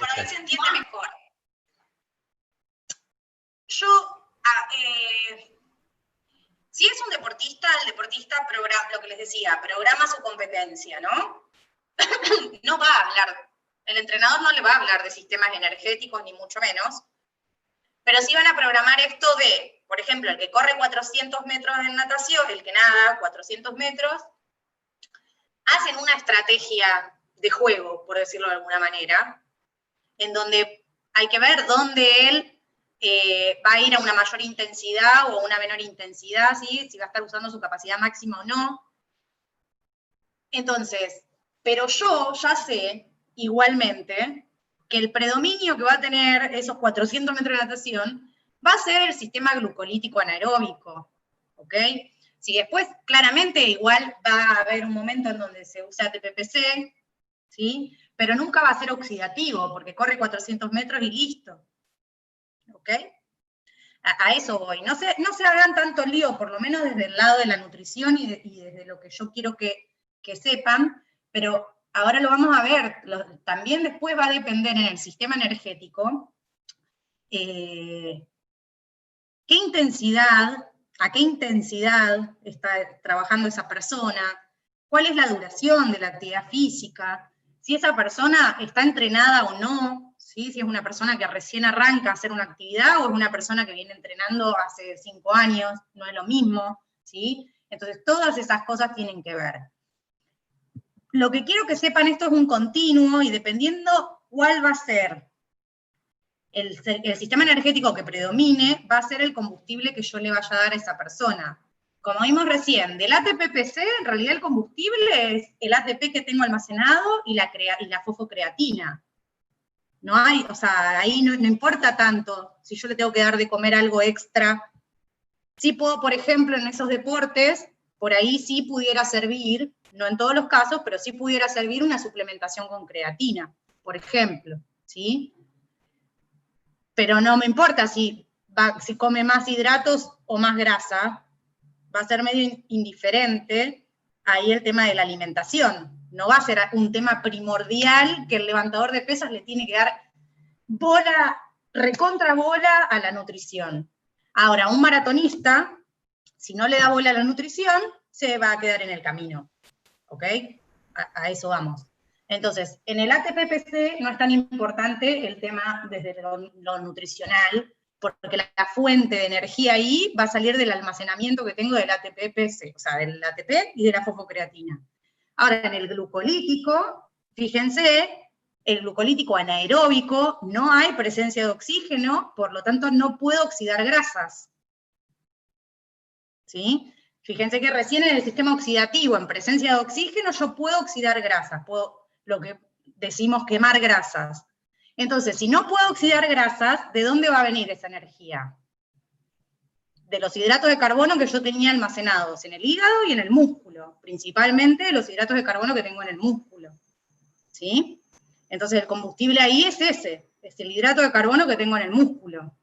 por ahí se entiende mejor. Si es un deportista, el deportista programa, lo que les decía, programa su competencia, ¿no? No va a hablar, el entrenador no le va a hablar de sistemas energéticos, ni mucho menos, pero sí van a programar esto de, por ejemplo, el que corre 400 metros en natación, el que nada 400 metros, hacen una estrategia de juego, por decirlo de alguna manera, en donde hay que ver dónde él va a ir a una mayor intensidad o a una menor intensidad, ¿sí? Si va a estar usando su capacidad máxima o no. Entonces, pero yo ya sé, igualmente, que el predominio que va a tener esos 400 metros de natación va a ser el sistema glucolítico anaeróbico, ¿ok? Si después, claramente, igual va a haber un momento en donde se usa ATP-PC, ¿sí? Pero nunca va a ser oxidativo, porque corre 400 metros y listo, ¿ok? A eso voy. No se hagan tanto lío, por lo menos desde el lado de la nutrición y desde lo que yo quiero que sepan, pero ahora lo vamos a ver. También después va a depender en el sistema energético a qué intensidad está trabajando esa persona, cuál es la duración de la actividad física, si esa persona está entrenada o no, ¿sí? Si es una persona que recién arranca a hacer una actividad o es una persona que viene entrenando hace 5 años, no es lo mismo, ¿sí? Entonces todas esas cosas tienen que ver. Lo que quiero que sepan, esto es un continuo, y dependiendo cuál va a ser el sistema energético que predomine, va a ser el combustible que yo le vaya a dar a esa persona. Como vimos recién, del ATP-PC, en realidad el combustible es el ATP que tengo almacenado y la fosfocreatina. No hay, o sea, ahí no importa tanto si yo le tengo que dar de comer algo extra. Sí puedo, por ejemplo, en esos deportes, por ahí sí pudiera servir, no en todos los casos, pero sí pudiera servir una suplementación con creatina, por ejemplo, ¿sí? Pero no me importa si come más hidratos o más grasa, va a ser medio indiferente ahí el tema de la alimentación. No va a ser un tema primordial que el levantador de pesas le tiene que dar recontra bola a la nutrición. Ahora, un maratonista, si no le da bola a la nutrición, se va a quedar en el camino, ¿ok? A eso vamos. Entonces, en el ATP-PC no es tan importante el tema desde lo nutricional, porque la fuente de energía ahí va a salir del almacenamiento que tengo del ATP-PC, o sea, del ATP y de la fosfocreatina. Ahora, en el glucolítico, fíjense, el glucolítico anaeróbico, no hay presencia de oxígeno, por lo tanto no puedo oxidar grasas, ¿sí? Fíjense que recién en el sistema oxidativo, en presencia de oxígeno, yo puedo oxidar grasas, puedo, lo que decimos, quemar grasas. Entonces, si no puedo oxidar grasas, ¿de dónde va a venir esa energía? De los hidratos de carbono que yo tenía almacenados en el hígado y en el músculo, principalmente los hidratos de carbono que tengo en el músculo, ¿sí? Entonces el combustible ahí es ese, es el hidrato de carbono que tengo en el músculo.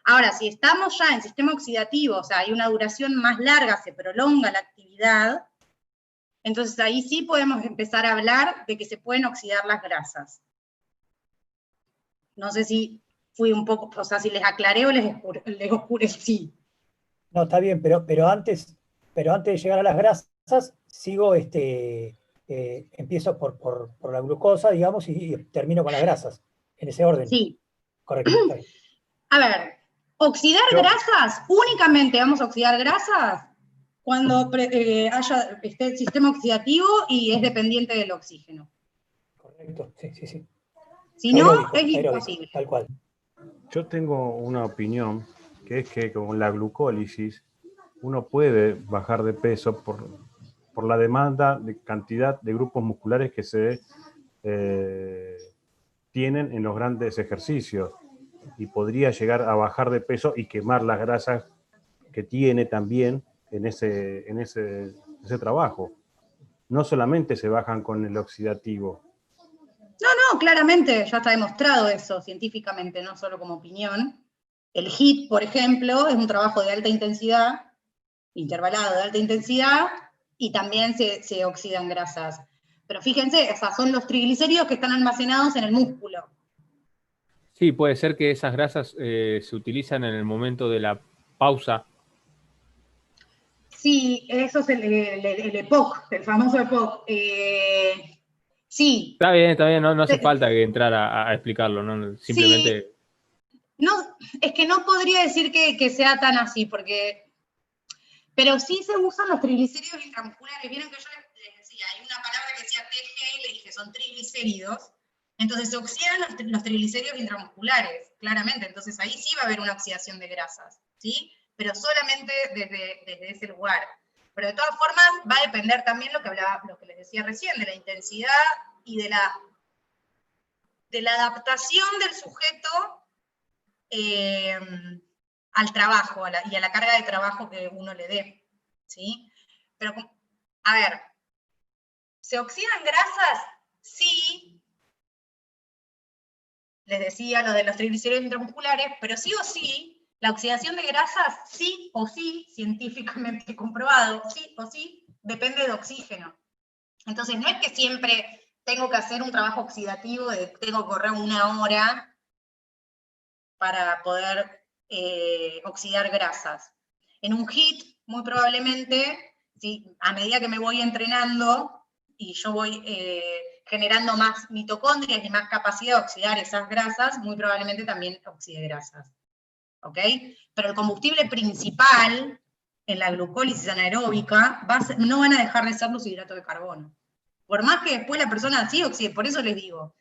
Ahora, si estamos ya en sistema oxidativo, o sea, hay una duración más larga, se prolonga la actividad, entonces ahí sí podemos empezar a hablar de que se pueden oxidar las grasas. No sé si fui un poco, o sea, si les aclaré o les oscurecí. No, está bien, pero antes de llegar a las grasas, sigo, empiezo por la glucosa, digamos, y termino con las grasas, en ese orden. Sí. Correcto, está bien. A ver, oxidar grasas, únicamente vamos a oxidar grasas cuando esté el sistema oxidativo y es dependiente del oxígeno. Correcto, sí. Si no, es imposible. Tal cual. Yo tengo una opinión, que es que con la glucólisis uno puede bajar de peso por la demanda de cantidad de grupos musculares que se tienen en los grandes ejercicios, y podría llegar a bajar de peso y quemar las grasas que tiene también en ese trabajo. No solamente se bajan con el oxidativo. No, claramente ya está demostrado eso científicamente, no solo como opinión. El HIIT, por ejemplo, es un trabajo de alta intensidad, intervalado de alta intensidad, y también se oxidan grasas. Pero fíjense, o sea, son los triglicéridos que están almacenados en el músculo. Sí, puede ser que esas grasas se utilizan en el momento de la pausa. Sí, eso es el EPOC, el famoso EPOC. Sí, Está bien, no hace falta que entrar a explicarlo, ¿no? sí, Simplemente... no, es que no podría decir que sea tan así, pero sí se usan los triglicéridos intramusculares. Vieron que yo les decía, hay una palabra que decía TG y le dije, son triglicéridos. Entonces se oxidan los triglicéridos intramusculares, claramente. Entonces ahí sí va a haber una oxidación de grasas, ¿sí? Pero solamente desde ese lugar. Pero de todas formas va a depender también lo que les decía recién, de la intensidad y de la adaptación del sujeto al trabajo y a la carga de trabajo que uno le dé, ¿sí? Pero, a ver, ¿se oxidan grasas? Sí. Les decía lo de los triglicéridos intramusculares, pero sí o sí, la oxidación de grasas, sí o sí, científicamente comprobado, sí o sí, depende de oxígeno. Entonces, no es que siempre tengo que hacer un trabajo oxidativo, tengo que correr 1 hora para poder oxidar grasas. En un HIIT, muy probablemente, ¿sí? A medida que me voy entrenando y yo voy generando más mitocondrias y más capacidad de oxidar esas grasas, muy probablemente también oxide grasas. ¿Ok? Pero el combustible principal en la glucólisis anaeróbica no van a dejar de ser los hidratos de carbono. Por más que después la persona sí oxide, por eso les digo,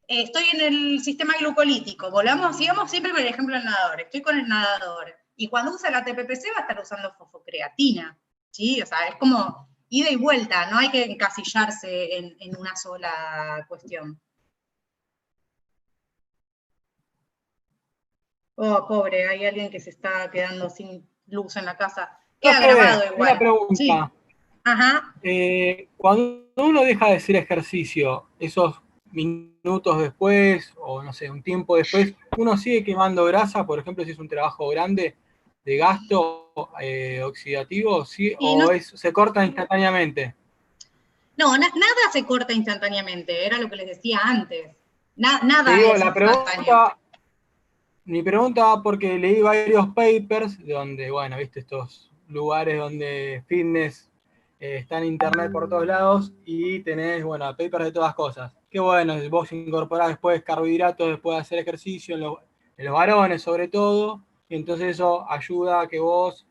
estoy en el sistema glucolítico, sigamos siempre con el ejemplo del nadador, estoy con el nadador, y cuando usa la TPPC va a estar usando fosfocreatina, ¿sí? O sea, es como ida y vuelta, no hay que encasillarse en una sola cuestión. Oh, pobre, hay alguien que se está quedando sin luz en la casa. Queda grabado igual. Una pregunta. Sí. Ajá. Cuando uno deja de hacer ejercicio, esos minutos después, o no sé, un tiempo después, ¿uno sigue quemando grasa? Por ejemplo, si es un trabajo grande de gasto oxidativo, ¿sí? ¿O se corta instantáneamente? No, nada se corta instantáneamente, era lo que les decía antes. Nada Te digo, es la instantáneo. pregunta, mi pregunta va porque leí varios papers donde, bueno, viste, estos lugares donde fitness está en internet por todos lados y tenés, bueno, papers de todas cosas. Qué bueno, vos incorporás después carbohidratos después de hacer ejercicio, en los varones sobre todo, y entonces eso ayuda a que vos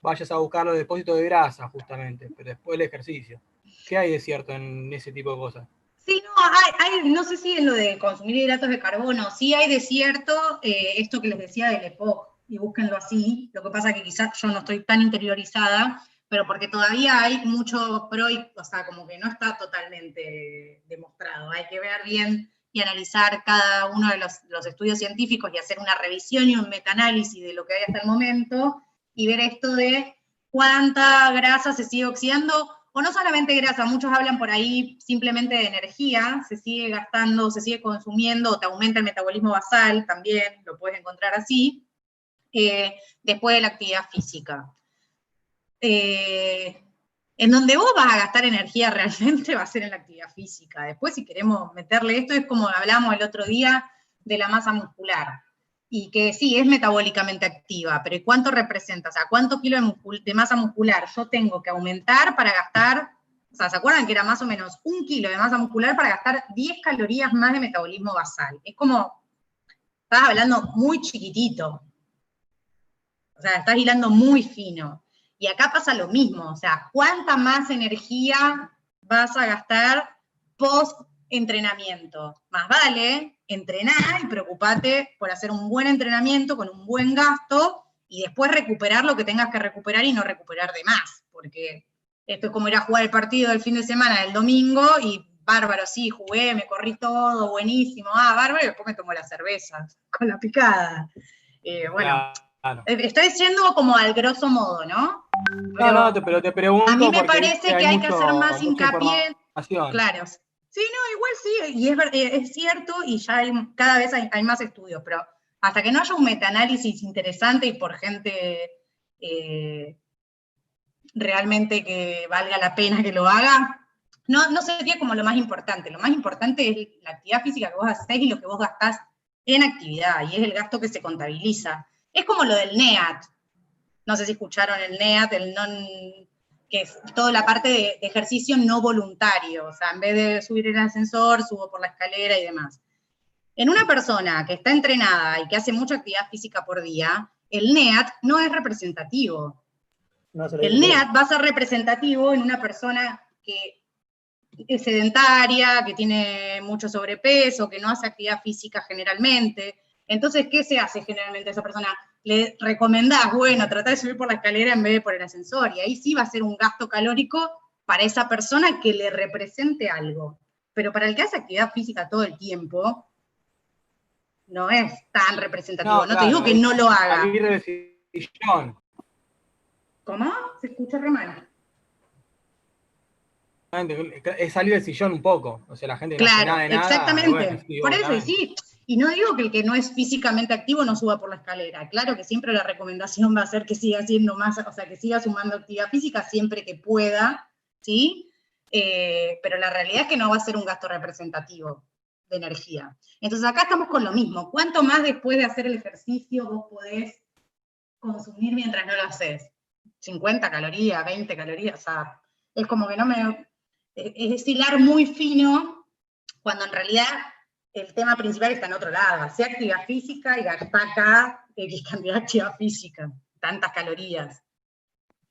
vayas a buscar los depósitos de grasa justamente, pero después del ejercicio. ¿Qué hay de cierto en ese tipo de cosas? Sí, no, no sé si en lo de consumir hidratos de carbono, sí hay de cierto esto que les decía del EPOC, y búsquenlo así, lo que pasa es que quizás yo no estoy tan interiorizada, pero porque todavía hay mucho o sea, como que no está totalmente demostrado, hay que ver bien y analizar cada uno de los estudios científicos y hacer una revisión y un metaanálisis de lo que hay hasta el momento, y ver esto de cuánta grasa se sigue oxidando, o no solamente grasa, muchos hablan por ahí simplemente de energía, se sigue gastando, se sigue consumiendo, o te aumenta el metabolismo basal, también lo puedes encontrar así, después de la actividad física. En donde vos vas a gastar energía realmente va a ser en la actividad física. Después, si queremos meterle esto, es como hablamos el otro día de la masa muscular. Y que sí, es metabólicamente activa, pero ¿y cuánto representa? O sea, ¿cuántos kilos de masa muscular yo tengo que aumentar para gastar? O sea, ¿se acuerdan que era más o menos 1 kilo de masa muscular para gastar 10 calorías más de metabolismo basal? Es como, estás hablando muy chiquitito. O sea, estás hilando muy fino. Y acá pasa lo mismo, o sea, ¿cuánta más energía vas a gastar post-entrenamiento? Más vale entrenar y preocupate por hacer un buen entrenamiento con un buen gasto y después recuperar lo que tengas que recuperar y no recuperar de más, porque esto es como ir a jugar el partido del fin de semana, del domingo, y bárbaro, sí, jugué, me corrí todo, buenísimo, bárbaro, y después me tomo la cerveza con la picada. Bueno, Claro. estoy diciendo como al grosso modo, ¿no? Pero te pregunto a mí me porque parece que hay que hacer más mucha hincapié. información. Claro. Sí, no, igual sí, y es cierto, y ya cada vez hay más estudios, pero hasta que no haya un metaanálisis interesante y por gente realmente que valga la pena que lo haga, no sería como lo más importante. Lo más importante es la actividad física que vos hacés y lo que vos gastás en actividad, y es el gasto que se contabiliza. Es como lo del NEAT. No sé si escucharon el NEAT, que es toda la parte de ejercicio no voluntario. O sea, en vez de subir el ascensor, subo por la escalera y demás. En una persona que está entrenada y que hace mucha actividad física por día, el NEAT no es representativo. El NEAT va a ser representativo en una persona que es sedentaria, que tiene mucho sobrepeso, que no hace actividad física generalmente. Entonces, ¿qué se hace generalmente a esa persona? Le recomendás, bueno, tratar de subir por la escalera en vez de por el ascensor, y ahí sí va a ser un gasto calórico para esa persona que le represente algo. Pero para el que hace actividad física todo el tiempo, no es tan representativo. No, claro, te digo que no lo haga. Salir del sillón. ¿Cómo? Se escucha re mal. Es salir del sillón un poco. O sea, la gente que no hace Claro, nada de nada. exactamente. Bueno, sí, por eso, y obviamente. sí. Y no digo que el que no es físicamente activo no suba por la escalera. Claro que siempre la recomendación va a ser que siga haciendo más, o sea, que siga sumando actividad física siempre que pueda, ¿sí? Pero la realidad es que no va a ser un gasto representativo de energía. Entonces acá estamos con lo mismo. ¿Cuánto más después de hacer el ejercicio vos podés consumir mientras no lo haces? 50 calorías, 20 calorías, o sea, es como que no me... Es hilar muy fino, cuando en realidad el tema principal está en otro lado. Hacer actividad física y gastar acá X cantidad de actividad física, tantas calorías.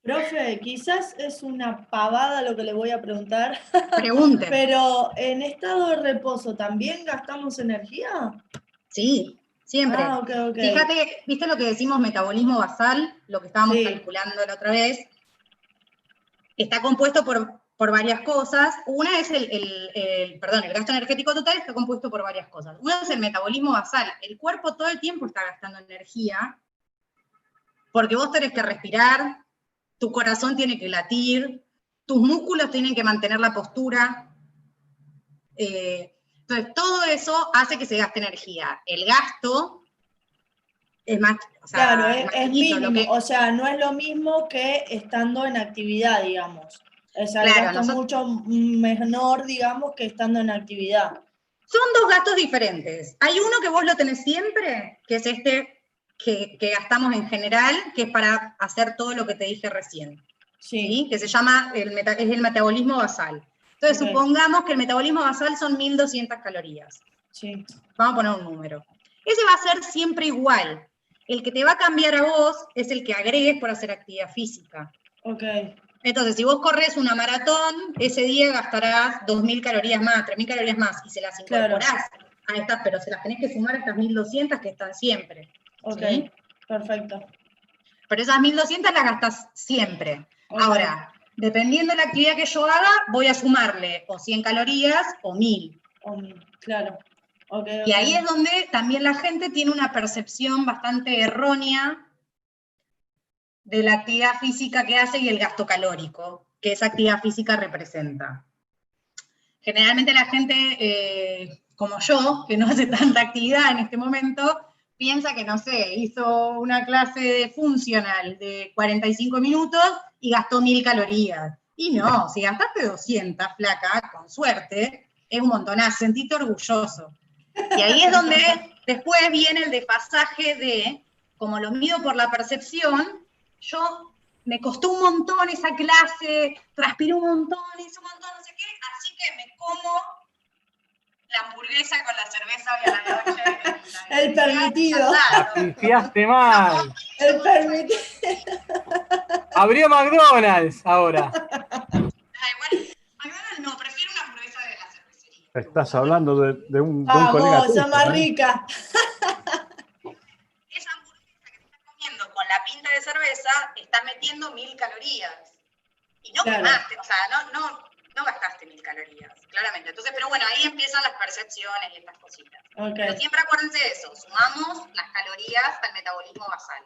Profe, quizás es una pavada lo que le voy a preguntar. Pregunte. Pero ¿en estado de reposo también gastamos energía? Sí, siempre. Ah, ok. Fíjate, ¿viste lo que decimos metabolismo basal? Lo que estábamos Sí. calculando la otra vez. Está compuesto por varias cosas. Una es el gasto energético total está compuesto por varias cosas. Una es el metabolismo basal. El cuerpo todo el tiempo está gastando energía, porque vos tenés que respirar, tu corazón tiene que latir, tus músculos tienen que mantener la postura. Entonces, todo eso hace que se gaste energía. El gasto es más, o sea, Claro, más es chiquito, mínimo, o sea, no es lo mismo que estando en actividad, digamos. O sea, el claro, gasto mucho menor, digamos, que estando en actividad. Son dos gastos diferentes. Hay uno que vos lo tenés siempre, que es este que gastamos en general, que es para hacer todo lo que te dije recién. ¿Sí? Que se llama, es el metabolismo basal. Entonces, supongamos que el metabolismo basal son 1200 calorías. Sí. Vamos a poner un número. Ese va a ser siempre igual. El que te va a cambiar a vos es el que agregues por hacer actividad física. Ok. Entonces, si vos corres una maratón, ese día gastarás 2000 calorías más, 3000 calorías más, y se las incorporás a estas, pero se las tenés que sumar a estas 1200 que están siempre. Ok, ¿sí? Perfecto. Pero esas 1200 las gastás siempre. Okay. Ahora, dependiendo de la actividad que yo haga, voy a sumarle o 100 calorías o 1000. Claro. Okay. Y ahí es donde también la gente tiene una percepción bastante errónea de la actividad física que hace y el gasto calórico que esa actividad física representa. Generalmente la gente, como yo, que no hace tanta actividad en este momento, piensa que, no sé, hizo una clase de funcional de 45 minutos y gastó 1000 calorías. Y no, si gastaste 200, flaca, con suerte, es un montonazo, sentite orgulloso. Y ahí es donde después viene el desfasaje de, como lo mido por la percepción, yo me costó un montón esa clase, transpiré un montón, hice un montón, no sé qué, así que me como la hamburguesa con la cerveza hoy a la noche. El permitido. La pifiaste mal. El permitido. Abrió McDonald's ahora. Ay, bueno, McDonald's no, prefiero una hamburguesa de la cervecería. Estás hablando de un Vamos, colega tuyo, esa más rica. Esa hamburguesa que te estás comiendo con la pinta de cerveza, estás metiendo 1000 calorías. Y no quemaste, o sea, no gastaste 1000 calorías, claramente. Entonces, pero bueno, ahí empiezan las percepciones y estas cositas. Okay. Pero siempre acuérdense de eso, sumamos las calorías al metabolismo basal.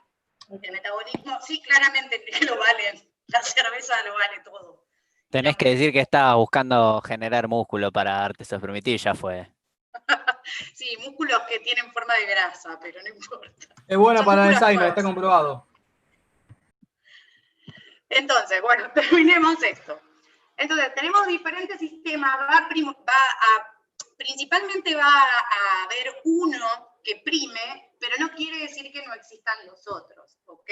El metabolismo, sí, claramente lo vale, la cerveza lo vale todo. Tenés que decir que estabas buscando generar músculo para darte esos permitir, ya fue. Sí, músculos que tienen forma de grasa, pero no importa. Es buena Son para el músculos Alzheimer, fuertes. está comprobado. Entonces, bueno, terminemos esto. Entonces, tenemos diferentes sistemas, principalmente va a haber uno que prime, pero no quiere decir que no existan los otros, ¿ok?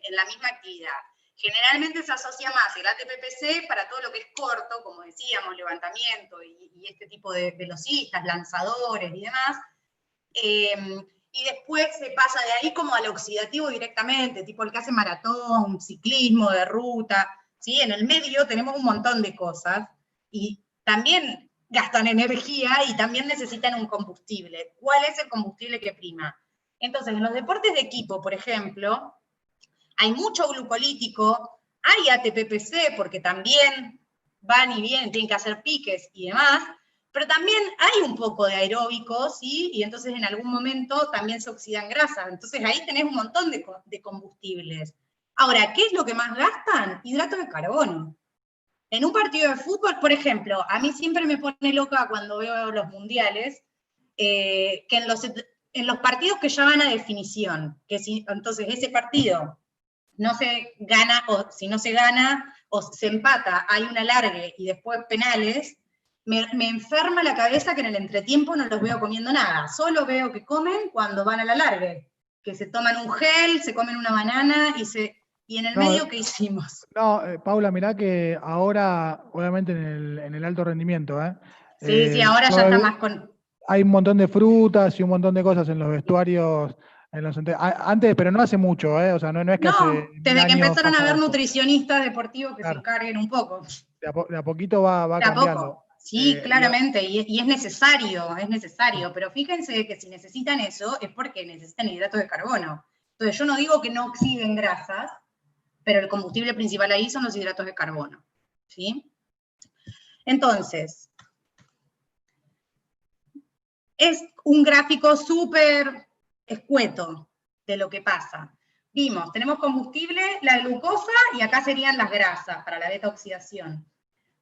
En la misma actividad. Generalmente se asocia más el ATP-PC para todo lo que es corto, como decíamos, levantamiento y este tipo de velocistas, lanzadores y demás. Y después se pasa de ahí como al oxidativo directamente, tipo el que hace maratón, ciclismo de ruta, ¿sí? En el medio tenemos un montón de cosas, y también gastan energía y también necesitan un combustible. ¿Cuál es el combustible que prima? Entonces, en los deportes de equipo, por ejemplo, hay mucho glucolítico, hay ATP-PC, porque también van y vienen, tienen que hacer piques y demás, pero también hay un poco de aeróbico, ¿sí? Y entonces en algún momento también se oxidan grasas. Entonces ahí tenés un montón de combustibles. Ahora, ¿qué es lo que más gastan? Hidratos de carbono. En un partido de fútbol, por ejemplo, a mí siempre me pone loca cuando veo los mundiales, que en los partidos que ya van a definición, que si, entonces ese partido no se gana, o si no se gana, o se empata, hay un alargue y después penales, me enferma la cabeza que en el entretiempo no los veo comiendo nada, solo veo que comen cuando van al alargue, que se toman un gel, se comen una banana, y en el medio, ¿qué hicimos? No, Paula, mirá que ahora, obviamente en el alto rendimiento, Sí, ahora ya está más con... Hay un montón de frutas y un montón de cosas en los vestuarios. Antes, pero no hace mucho, o sea, no es que hace desde que empezaron a haber esto. nutricionistas deportivos que se encarguen un poco. De a poquito va cambiando. Poco. Sí, claramente, y es necesario, pero fíjense que si necesitan eso es porque necesitan hidratos de carbono. Entonces yo no digo que no oxiden grasas, pero el combustible principal ahí son los hidratos de carbono, ¿sí? Entonces, es un gráfico súper escueto de lo que pasa. Vimos, tenemos combustible, la glucosa, y acá serían las grasas para la beta-oxidación.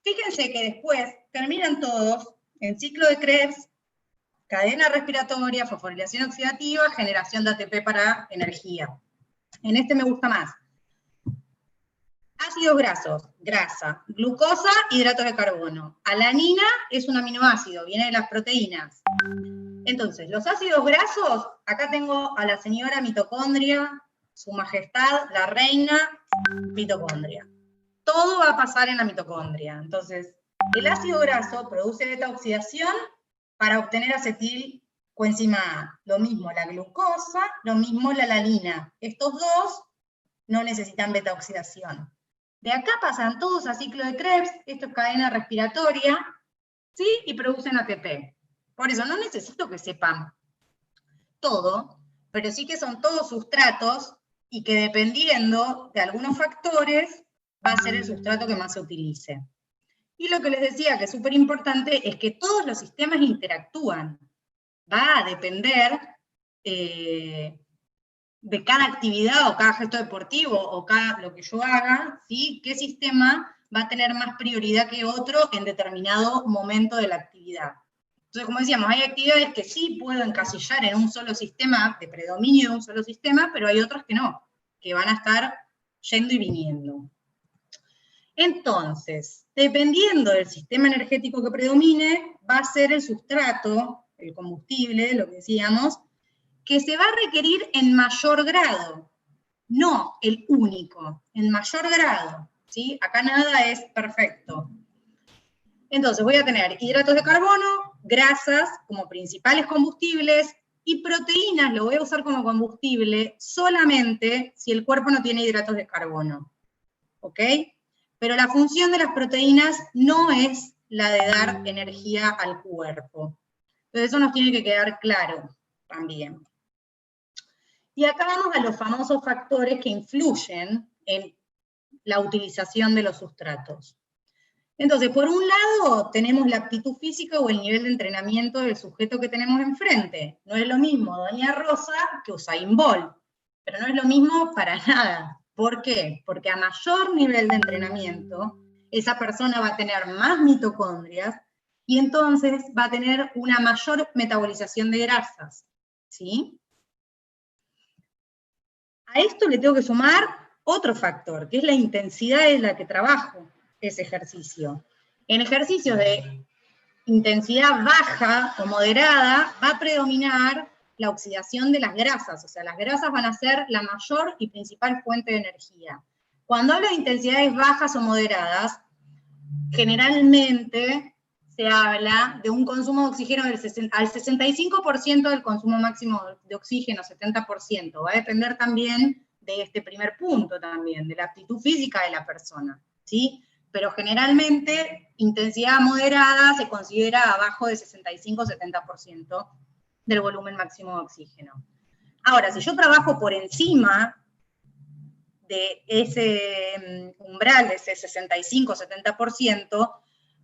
Fíjense que después terminan todos en ciclo de Krebs, cadena respiratoria, fosforilación oxidativa, generación de ATP para energía. En este me gusta más. Ácidos grasos, grasa, glucosa, hidratos de carbono. Alanina es un aminoácido, viene de las proteínas. Entonces, los ácidos grasos, acá tengo a la señora mitocondria, su majestad, la reina mitocondria. Todo va a pasar en la mitocondria. Entonces, el ácido graso produce beta-oxidación para obtener acetilcoenzima A. Lo mismo la glucosa, lo mismo la alanina. Estos dos no necesitan beta-oxidación. De acá pasan todos a ciclo de Krebs, esto es cadena respiratoria, ¿sí? Y producen ATP. Por eso no necesito que sepan todo, pero sí que son todos sustratos y que dependiendo de algunos factores va a ser el sustrato que más se utilice. Y lo que les decía que es súper importante es que todos los sistemas interactúan. Va a depender de cada actividad o cada gesto deportivo o cada lo que yo haga, ¿sí? Qué sistema va a tener más prioridad que otro en determinado momento de la actividad. Entonces, como decíamos, hay actividades que sí puedo encasillar en un solo sistema, de predominio de un solo sistema, pero hay otras que no, que van a estar yendo y viniendo. Entonces, dependiendo del sistema energético que predomine, va a ser el sustrato, el combustible, lo que decíamos, que se va a requerir en mayor grado, no el único, en mayor grado, ¿sí? Acá nada es perfecto. Entonces voy a tener hidratos de carbono, grasas como principales combustibles, y proteínas lo voy a usar como combustible solamente si el cuerpo no tiene hidratos de carbono, ¿ok? Pero la función de las proteínas no es la de dar energía al cuerpo. Entonces eso nos tiene que quedar claro también. Y acá vamos a los famosos factores que influyen en la utilización de los sustratos. Entonces, por un lado, tenemos la aptitud física o el nivel de entrenamiento del sujeto que tenemos enfrente. No es lo mismo Doña Rosa que Usain Bolt, pero no es lo mismo para nada. ¿Por qué? Porque a mayor nivel de entrenamiento, esa persona va a tener más mitocondrias y entonces va a tener una mayor metabolización de grasas, ¿sí? A esto le tengo que sumar otro factor, que es la intensidad en la que trabajo ese ejercicio. En ejercicios de intensidad baja o moderada va a predominar la oxidación de las grasas, o sea, las grasas van a ser la mayor y principal fuente de energía. Cuando hablo de intensidades bajas o moderadas, generalmente se habla de un consumo de oxígeno al 65% del consumo máximo de oxígeno, 70%. Va a depender también de este primer punto también, de la aptitud física de la persona, ¿sí? Pero generalmente intensidad moderada se considera abajo de 65-70% del volumen máximo de oxígeno. Ahora, si yo trabajo por encima de ese umbral, de ese 65-70%,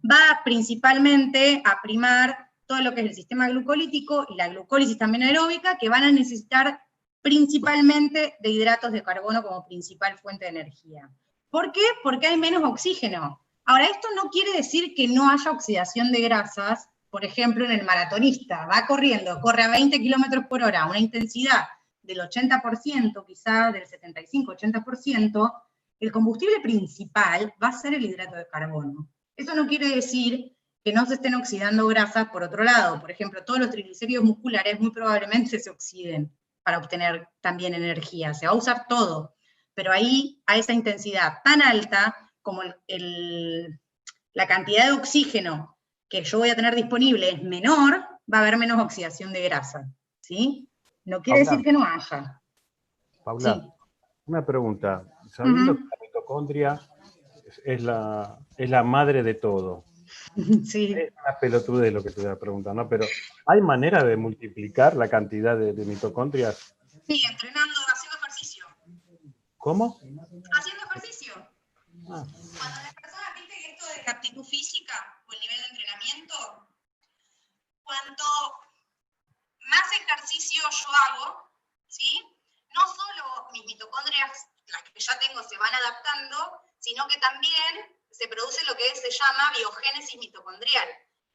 va principalmente a primar todo lo que es el sistema glucolítico y la glucólisis también aeróbica, que van a necesitar principalmente de hidratos de carbono como principal fuente de energía. ¿Por qué? Porque hay menos oxígeno. Ahora, esto no quiere decir que no haya oxidación de grasas, por ejemplo, en el maratonista, va corriendo, corre a 20 kilómetros por hora, una intensidad del 80%, quizá del 75-80%, el combustible principal va a ser el hidrato de carbono. Eso no quiere decir que no se estén oxidando grasas por otro lado. Por ejemplo, todos los triglicéridos musculares muy probablemente se oxiden para obtener también energía. Se va a usar todo, pero ahí, a esa intensidad tan alta, como la cantidad de oxígeno que yo voy a tener disponible es menor, va a haber menos oxidación de grasa, ¿sí? No quiere Paula, decir que no haya. Paula, Sí. una pregunta. Sabiendo Ujú. que la mitocondria es la madre de todo, Sí. es una pelotudez lo que te voy a preguntar, ¿no? Pero ¿hay manera de multiplicar la cantidad de mitocondrias? Sí, entrenando, haciendo ejercicio. ¿Cómo? Haciendo ejercicio. Ah, Cuando las personas, viste que esto de la aptitud física o el nivel de entrenamiento, cuanto más ejercicio yo hago, ¿sí? No solo mis mitocondrias, las que ya tengo, se van adaptando, sino que también se produce lo que se llama biogénesis mitocondrial.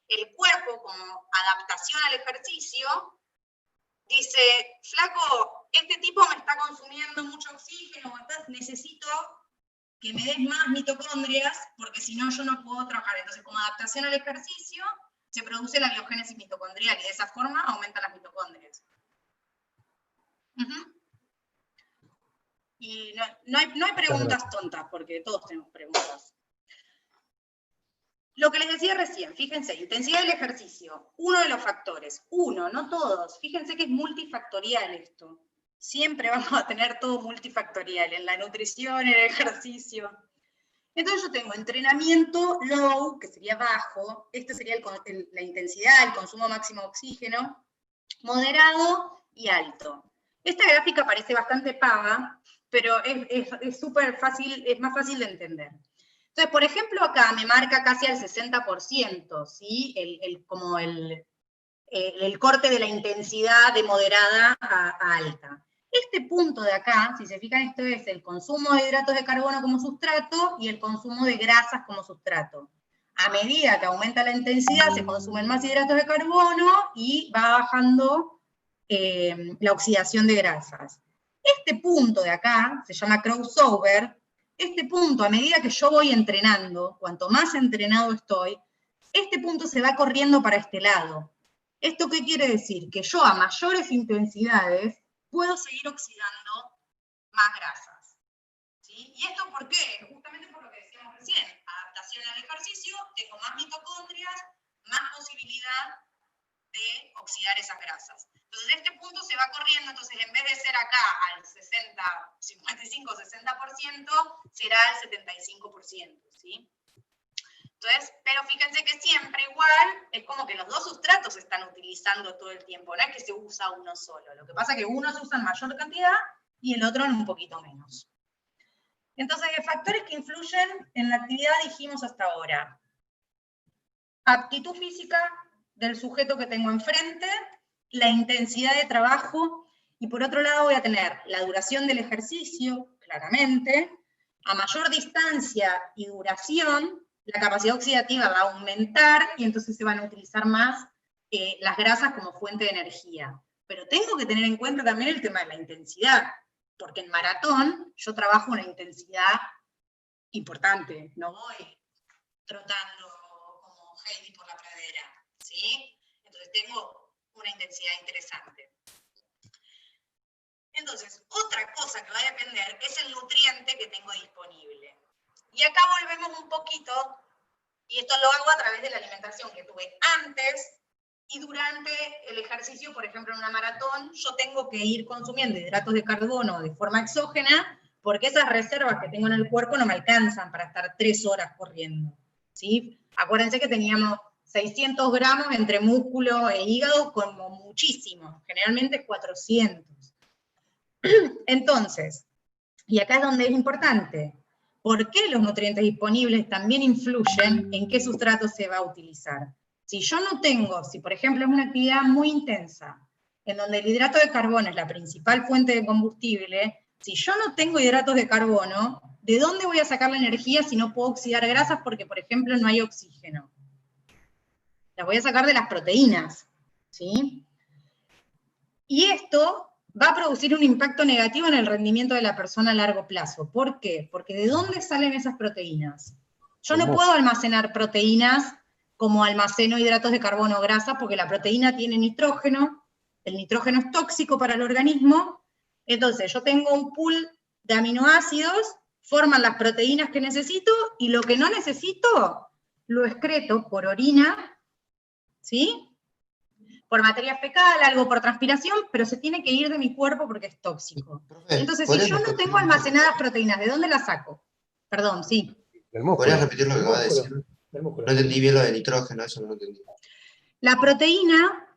El cuerpo, como adaptación al ejercicio, dice, flaco, este tipo me está consumiendo mucho oxígeno, entonces necesito que me des más mitocondrias, porque si no yo no puedo trabajar. Entonces, como adaptación al ejercicio, se produce la biogénesis mitocondrial, y de esa forma aumentan las mitocondrias. Uh-huh. Y no hay preguntas tontas, porque todos tenemos preguntas. Lo que les decía recién, fíjense, intensidad del ejercicio, uno de los factores, uno, no todos, fíjense que es multifactorial esto. Siempre vamos a tener todo multifactorial, en la nutrición, en el ejercicio. Entonces yo tengo entrenamiento low, que sería bajo, este sería la intensidad, el consumo máximo de oxígeno, moderado y alto. Esta gráfica parece bastante pava, pero es súper fácil, es más fácil de entender. Entonces, por ejemplo, acá me marca casi al 60%, ¿sí? Como el corte de la intensidad de moderada a alta. Este punto de acá, si se fijan, esto es el consumo de hidratos de carbono como sustrato y el consumo de grasas como sustrato. A medida que aumenta la intensidad, se consumen más hidratos de carbono y va bajando la oxidación de grasas. Este punto de acá, se llama crossover, este punto, a medida que yo voy entrenando, cuanto más entrenado estoy, este punto se va corriendo para este lado. ¿Esto qué quiere decir? Que yo a mayores intensidades puedo seguir oxidando más grasas. ¿Sí? ¿Y esto por qué? Justamente por lo que decíamos recién, adaptación al ejercicio, tengo más mitocondrias, más posibilidad de oxidar esas grasas. Entonces este punto se va corriendo, entonces en vez de ser acá al 55-60%, será al 75%, ¿sí? Entonces, pero fíjense que siempre igual, es como que los dos sustratos se están utilizando todo el tiempo, no es que se usa uno solo. Lo que pasa es que uno se usa en mayor cantidad y el otro en un poquito menos. Entonces, factores que influyen en la actividad dijimos hasta ahora. Aptitud física del sujeto que tengo enfrente, la intensidad de trabajo, y por otro lado voy a tener la duración del ejercicio, claramente. A mayor distancia y duración, la capacidad oxidativa va a aumentar y entonces se van a utilizar más las grasas como fuente de energía. Pero tengo que tener en cuenta también el tema de la intensidad, porque en maratón yo trabajo una intensidad importante, no voy trotando como Heidi por la pradera, ¿sí? Entonces tengo una intensidad interesante. Entonces, otra cosa que va a depender es el nutriente que tengo disponible. Y acá volvemos un poquito, y esto lo hago a través de la alimentación que tuve antes y durante el ejercicio. Por ejemplo, en una maratón, yo tengo que ir consumiendo hidratos de carbono de forma exógena, porque esas reservas que tengo en el cuerpo no me alcanzan para estar 3 horas corriendo, ¿sí? Acuérdense que teníamos 600 gramos entre músculo e hígado, como muchísimo, generalmente 400. Entonces, y acá es donde es importante, ¿por qué los nutrientes disponibles también influyen en qué sustrato se va a utilizar? Si yo no tengo, si por ejemplo es una actividad muy intensa, en donde el hidrato de carbono es la principal fuente de combustible, si yo no tengo hidratos de carbono, ¿de dónde voy a sacar la energía si no puedo oxidar grasas porque, por ejemplo, no hay oxígeno? Las voy a sacar de las proteínas, ¿sí? Y esto va a producir un impacto negativo en el rendimiento de la persona a largo plazo. ¿Por qué? Porque ¿de dónde salen esas proteínas? Yo no puedo almacenar proteínas como almaceno hidratos de carbono o grasa, porque la proteína tiene nitrógeno, el nitrógeno es tóxico para el organismo, entonces yo tengo un pool de aminoácidos, forman las proteínas que necesito, y lo que no necesito lo excreto por orina, ¿sí? Por materia fecal, algo por transpiración, pero se tiene que ir de mi cuerpo porque es tóxico. Entonces, si yo no tengo almacenadas proteínas, ¿de dónde las saco? Perdón, sí. ¿Podrías repetir lo que acabas de decir? No entendí bien lo de nitrógeno, eso no lo entendí. La proteína,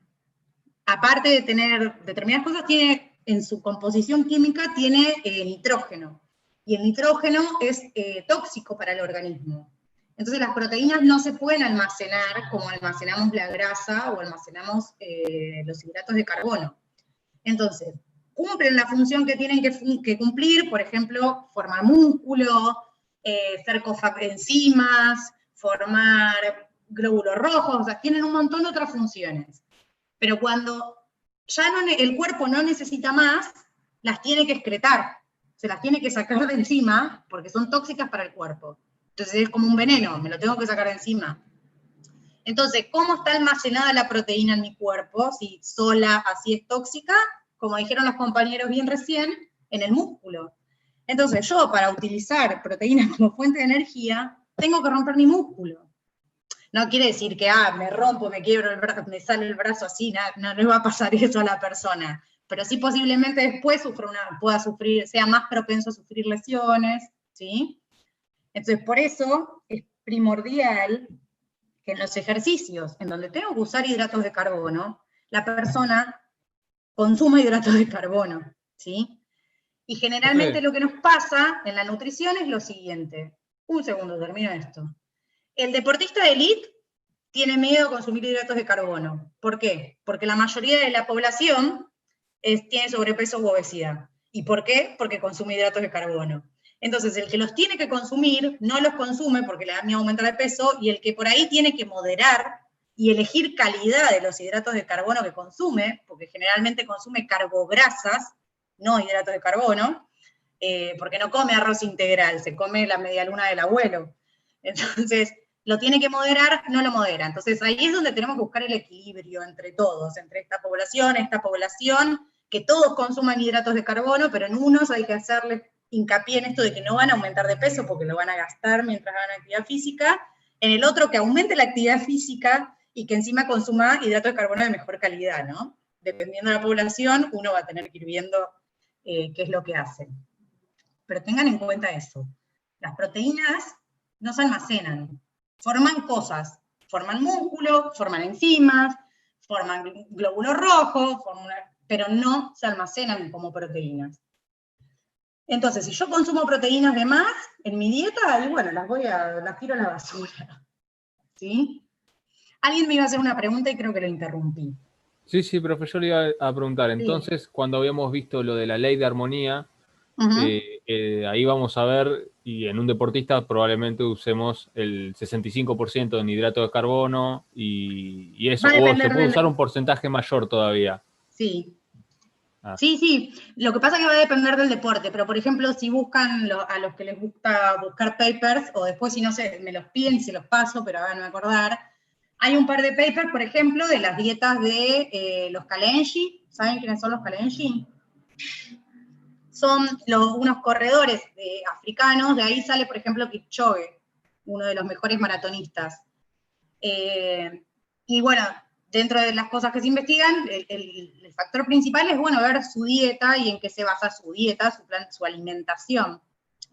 aparte de tener determinadas cosas, tiene en su composición química tiene nitrógeno. Y el nitrógeno es tóxico para el organismo. Entonces las proteínas no se pueden almacenar como almacenamos la grasa o almacenamos los hidratos de carbono. Entonces, cumplen la función que tienen que cumplir, por ejemplo, formar músculo, ser enzimas, formar glóbulos rojos, o sea, tienen un montón de otras funciones. Pero cuando ya el cuerpo no necesita más, las tiene que excretar, se las tiene que sacar de encima, porque son tóxicas para el cuerpo. Entonces es como un veneno, me lo tengo que sacar de encima. Entonces, ¿cómo está almacenada la proteína en mi cuerpo? Si sola así es tóxica, como dijeron los compañeros bien recién, en el músculo. Entonces yo, para utilizar proteínas como fuente de energía, tengo que romper mi músculo. No quiere decir que, me rompo, me quiebro el brazo, me sale el brazo así, no le va a pasar eso a la persona. Pero sí posiblemente después pueda sufrir, sea más propenso a sufrir lesiones, ¿sí? Entonces, por eso es primordial que en los ejercicios en donde tengo que usar hidratos de carbono, la persona consuma hidratos de carbono, ¿sí? Y generalmente lo que nos pasa en la nutrición es lo siguiente. Un segundo, termino esto. El deportista de élite tiene miedo a consumir hidratos de carbono. ¿Por qué? Porque la mayoría de la población tiene sobrepeso u obesidad. ¿Y por qué? Porque consume hidratos de carbono. Entonces, el que los tiene que consumir, no los consume porque le da miedo aumentar de peso, y el que por ahí tiene que moderar y elegir calidad de los hidratos de carbono que consume, porque generalmente consume carbograsas, no hidratos de carbono, porque no come arroz integral, se come la medialuna del abuelo. Entonces, lo tiene que moderar, no lo modera. Entonces, ahí es donde tenemos que buscar el equilibrio entre todos, entre esta población, que todos consuman hidratos de carbono, pero en unos hay que hacerle hincapié en esto de que no van a aumentar de peso porque lo van a gastar mientras hagan actividad física, en el otro que aumente la actividad física y que encima consuma hidratos de carbono de mejor calidad, ¿no? Dependiendo de la población, uno va a tener que ir viendo qué es lo que hace. Pero tengan en cuenta eso. Las proteínas no se almacenan, forman cosas, forman músculo, forman enzimas, forman glóbulos rojos, pero no se almacenan como proteínas. Entonces, si yo consumo proteínas de más en mi dieta, y bueno, las tiro a la basura. ¿Sí? Alguien me iba a hacer una pregunta y creo que lo interrumpí. Sí, profe, yo le iba a preguntar. Entonces, cuando habíamos visto lo de la ley de armonía, ahí vamos a ver, y en un deportista probablemente usemos el 65% en hidrato de carbono y eso, o se puede usar un porcentaje mayor todavía. Sí. Sí, lo que pasa es que va a depender del deporte, pero por ejemplo, si buscan a los que les gusta buscar papers, o después si no sé, me los piden y se los paso, pero ahora no me acordar, hay un par de papers, por ejemplo, de las dietas de los Kalenji. ¿Saben quiénes son los Kalenji? son unos corredores africanos, de ahí sale, por ejemplo, Kipchoge, uno de los mejores maratonistas. Y bueno, dentro de las cosas que se investigan, el factor principal es, bueno, ver su dieta y en qué se basa su dieta, su alimentación,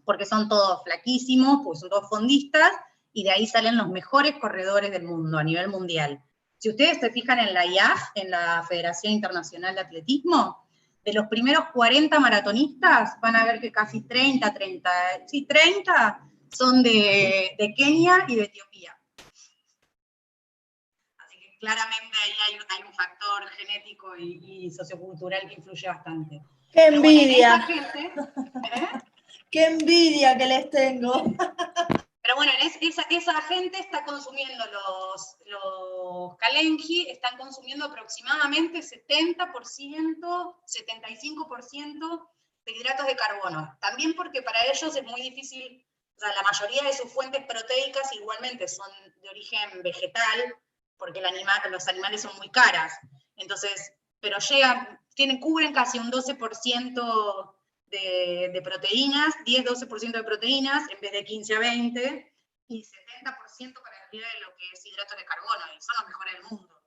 porque son todos flaquísimos, porque son todos fondistas, y de ahí salen los mejores corredores del mundo, a nivel mundial. Si ustedes se fijan en la IAF, en la Federación Internacional de Atletismo, de los primeros 40 maratonistas, van a ver que casi 30 son de Kenia y de Etiopía. Así que claramente ahí hay un factor genético y sociocultural que influye bastante. ¡Qué envidia! Bueno, esa gente, ¡Qué envidia que les tengo! Pero bueno, esa gente está consumiendo los Kalenji, están consumiendo aproximadamente 70%, 75% de hidratos de carbono. También porque para ellos es muy difícil, o sea, la mayoría de sus fuentes proteicas igualmente son de origen vegetal, porque los animales son muy caras. Entonces, pero cubren casi un 12% de proteínas, 10-12% de proteínas, en vez de 15 a 20, y 70% para arriba de lo que es hidratos de carbono, y son los mejores del mundo.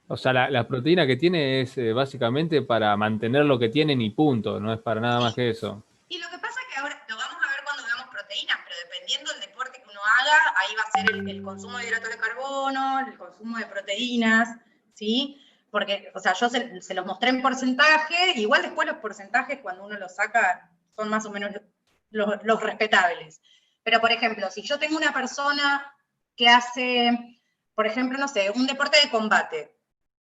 O sea, la proteína que tiene es básicamente para mantener lo que tienen y punto, no es para nada más que eso. Y lo que pasa es que ahora lo vamos a ver cuando veamos proteínas, pero dependiendo del deporte que uno haga, ahí va a ser el consumo de hidratos de carbono, el consumo de proteínas, ¿sí? Porque, o sea, yo se los mostré en porcentaje, igual después los porcentajes cuando uno los saca son más o menos los respetables. Pero, por ejemplo, si yo tengo una persona que hace, por ejemplo, no sé, un deporte de combate,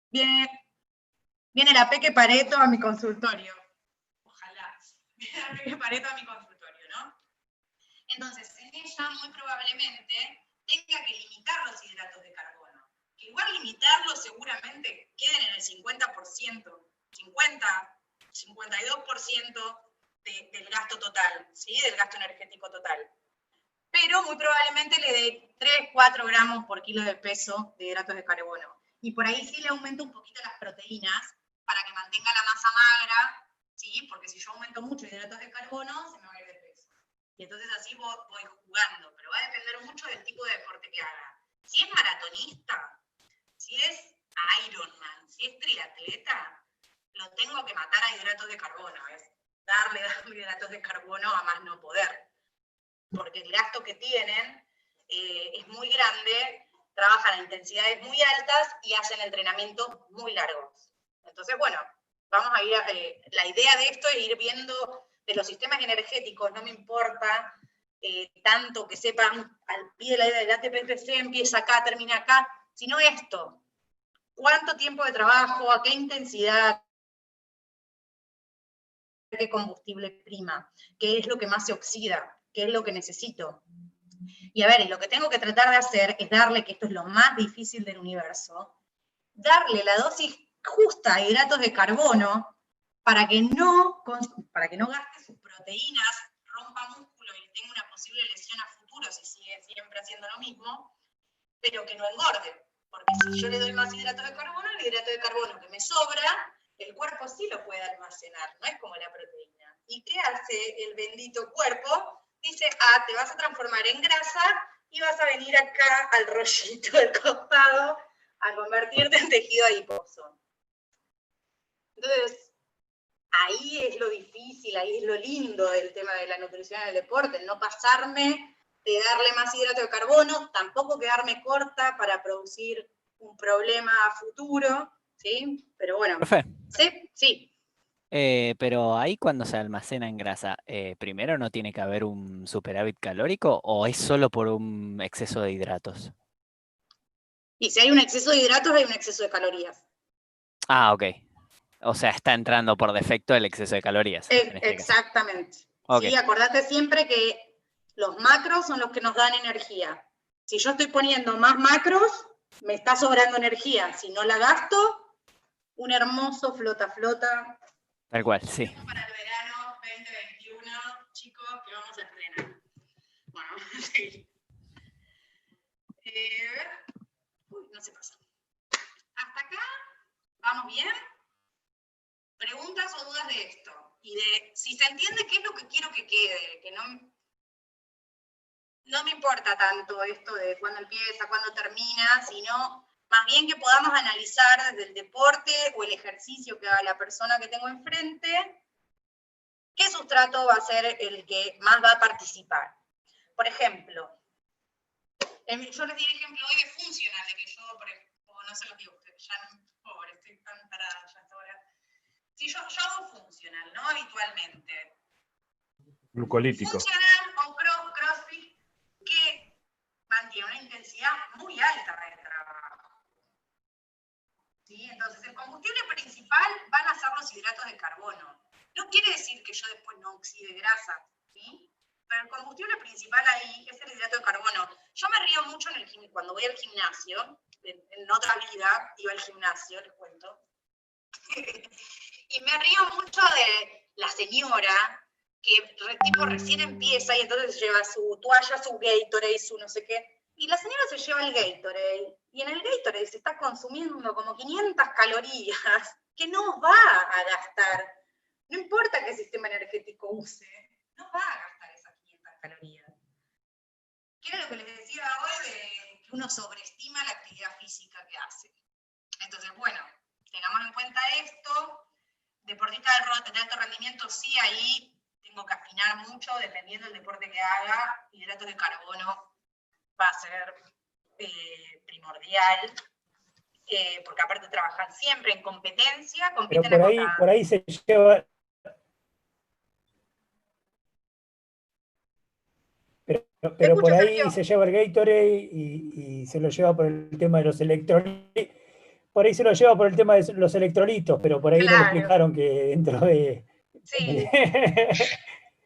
viene la Peque Pareto a mi consultorio. Ojalá. Viene la Peque Pareto a mi consultorio, ¿no? Entonces, en ella muy probablemente tenga que limitar los hidratos de carbono. Que igual limitarlos seguramente queden en el 50%, 52% del gasto total, ¿sí? Del gasto energético total. Pero muy probablemente le dé 3-4 gramos por kilo de peso de hidratos de carbono. Y por ahí sí le aumento un poquito las proteínas para que mantenga la masa magra, ¿sí? Porque si yo aumento mucho hidratos de carbono, se me va a ir de peso. Y entonces así voy jugando, pero va a depender mucho del tipo de deporte que haga. Si es maratonista, si es Ironman, si es triatleta, lo tengo que matar a hidratos de carbono, es darle hidratos de carbono a más no poder. Porque el gasto que tienen es muy grande, trabajan a intensidades muy altas y hacen entrenamientos muy largos. Entonces, bueno, vamos a ir la idea de esto es ir viendo de los sistemas energéticos, no me importa tanto que sepan al pie de la ATP-PC empieza acá, termina acá, sino esto, cuánto tiempo de trabajo, a qué intensidad, qué combustible prima, qué es lo que más se oxida, qué es lo que necesito. Y a ver, lo que tengo que tratar de hacer es darle, que esto es lo más difícil del universo, darle la dosis justa de hidratos de carbono para que no gaste sus proteínas, rompa músculo y tenga una posible lesión a futuro si sigue siempre haciendo lo mismo, pero que no engorde. Porque si yo le doy más hidratos de carbono, el hidrato de carbono que me sobra, el cuerpo sí lo puede almacenar, no es como la proteína. ¿Y qué hace el bendito cuerpo? Dice, te vas a transformar en grasa y vas a venir acá al rollito del costado a convertirte en tejido adiposo. Entonces, ahí es lo difícil, ahí es lo lindo del tema de la nutrición en el deporte, no pasarme de darle más hidrato de carbono, tampoco quedarme corta para producir un problema a futuro, ¿sí? Pero bueno. Profe. ¿Sí? Sí. Pero ahí cuando se almacena en grasa, ¿primero no tiene que haber un superávit calórico o es solo por un exceso de hidratos? Y si hay un exceso de hidratos, hay un exceso de calorías. Ah, ok. O sea, está entrando por defecto el exceso de calorías. Exactamente. Okay. Sí, acordate siempre que los macros son los que nos dan energía. Si yo estoy poniendo más macros, me está sobrando energía. Si no la gasto, un hermoso flota. Tal cual, sí. Para el verano 2021, chicos, que vamos a estrenar. Bueno, sí. No se pasa. ¿Hasta acá? ¿Vamos bien? ¿Preguntas o dudas de esto? y de si se entiende qué es lo que quiero que quede, que no me importa tanto esto de cuándo empieza, cuándo termina, sino más bien que podamos analizar desde el deporte o el ejercicio que haga la persona que tengo enfrente, qué sustrato va a ser el que más va a participar. Por ejemplo, yo les di el ejemplo hoy de funcional, de que yo, no se los digo, ya no, pobre, estoy tan parada ya hasta ahora. Si yo hago funcional, ¿no? Habitualmente. Glucolítico. Funcional o crossfit que mantiene una intensidad muy alta de trabajo. ¿Sí? Entonces, el combustible principal van a ser los hidratos de carbono. No quiere decir que yo después no oxide grasa, ¿sí? Pero el combustible principal ahí es el hidrato de carbono. Yo me río mucho cuando voy al gimnasio, en otra vida iba al gimnasio, les cuento, y me río mucho de la señora que tipo recién empieza y entonces lleva su toalla, su Gatorade, su no sé qué, y la señora se lleva el Gatorade, y en el Gatorade se está consumiendo como 500 calorías que no va a gastar. No importa qué sistema energético use, no va a gastar esas 500 calorías. ¿Qué era lo que les decía hoy de que uno sobreestima la actividad física que hace? Entonces, bueno, tengamos en cuenta esto. Deportista de alto rendimiento, sí, ahí tengo que afinar mucho, dependiendo del deporte que haga, hidratos de carbono va a ser primordial, porque aparte trabajan siempre en competencia, Pero compiten por ahí se lleva... Pero por ahí se lleva el Gatorade y se lo lleva por el tema de los electrolitos. Por ahí se lo lleva por el tema de los electrolitos, pero por ahí no le explicaron que dentro de... Sí.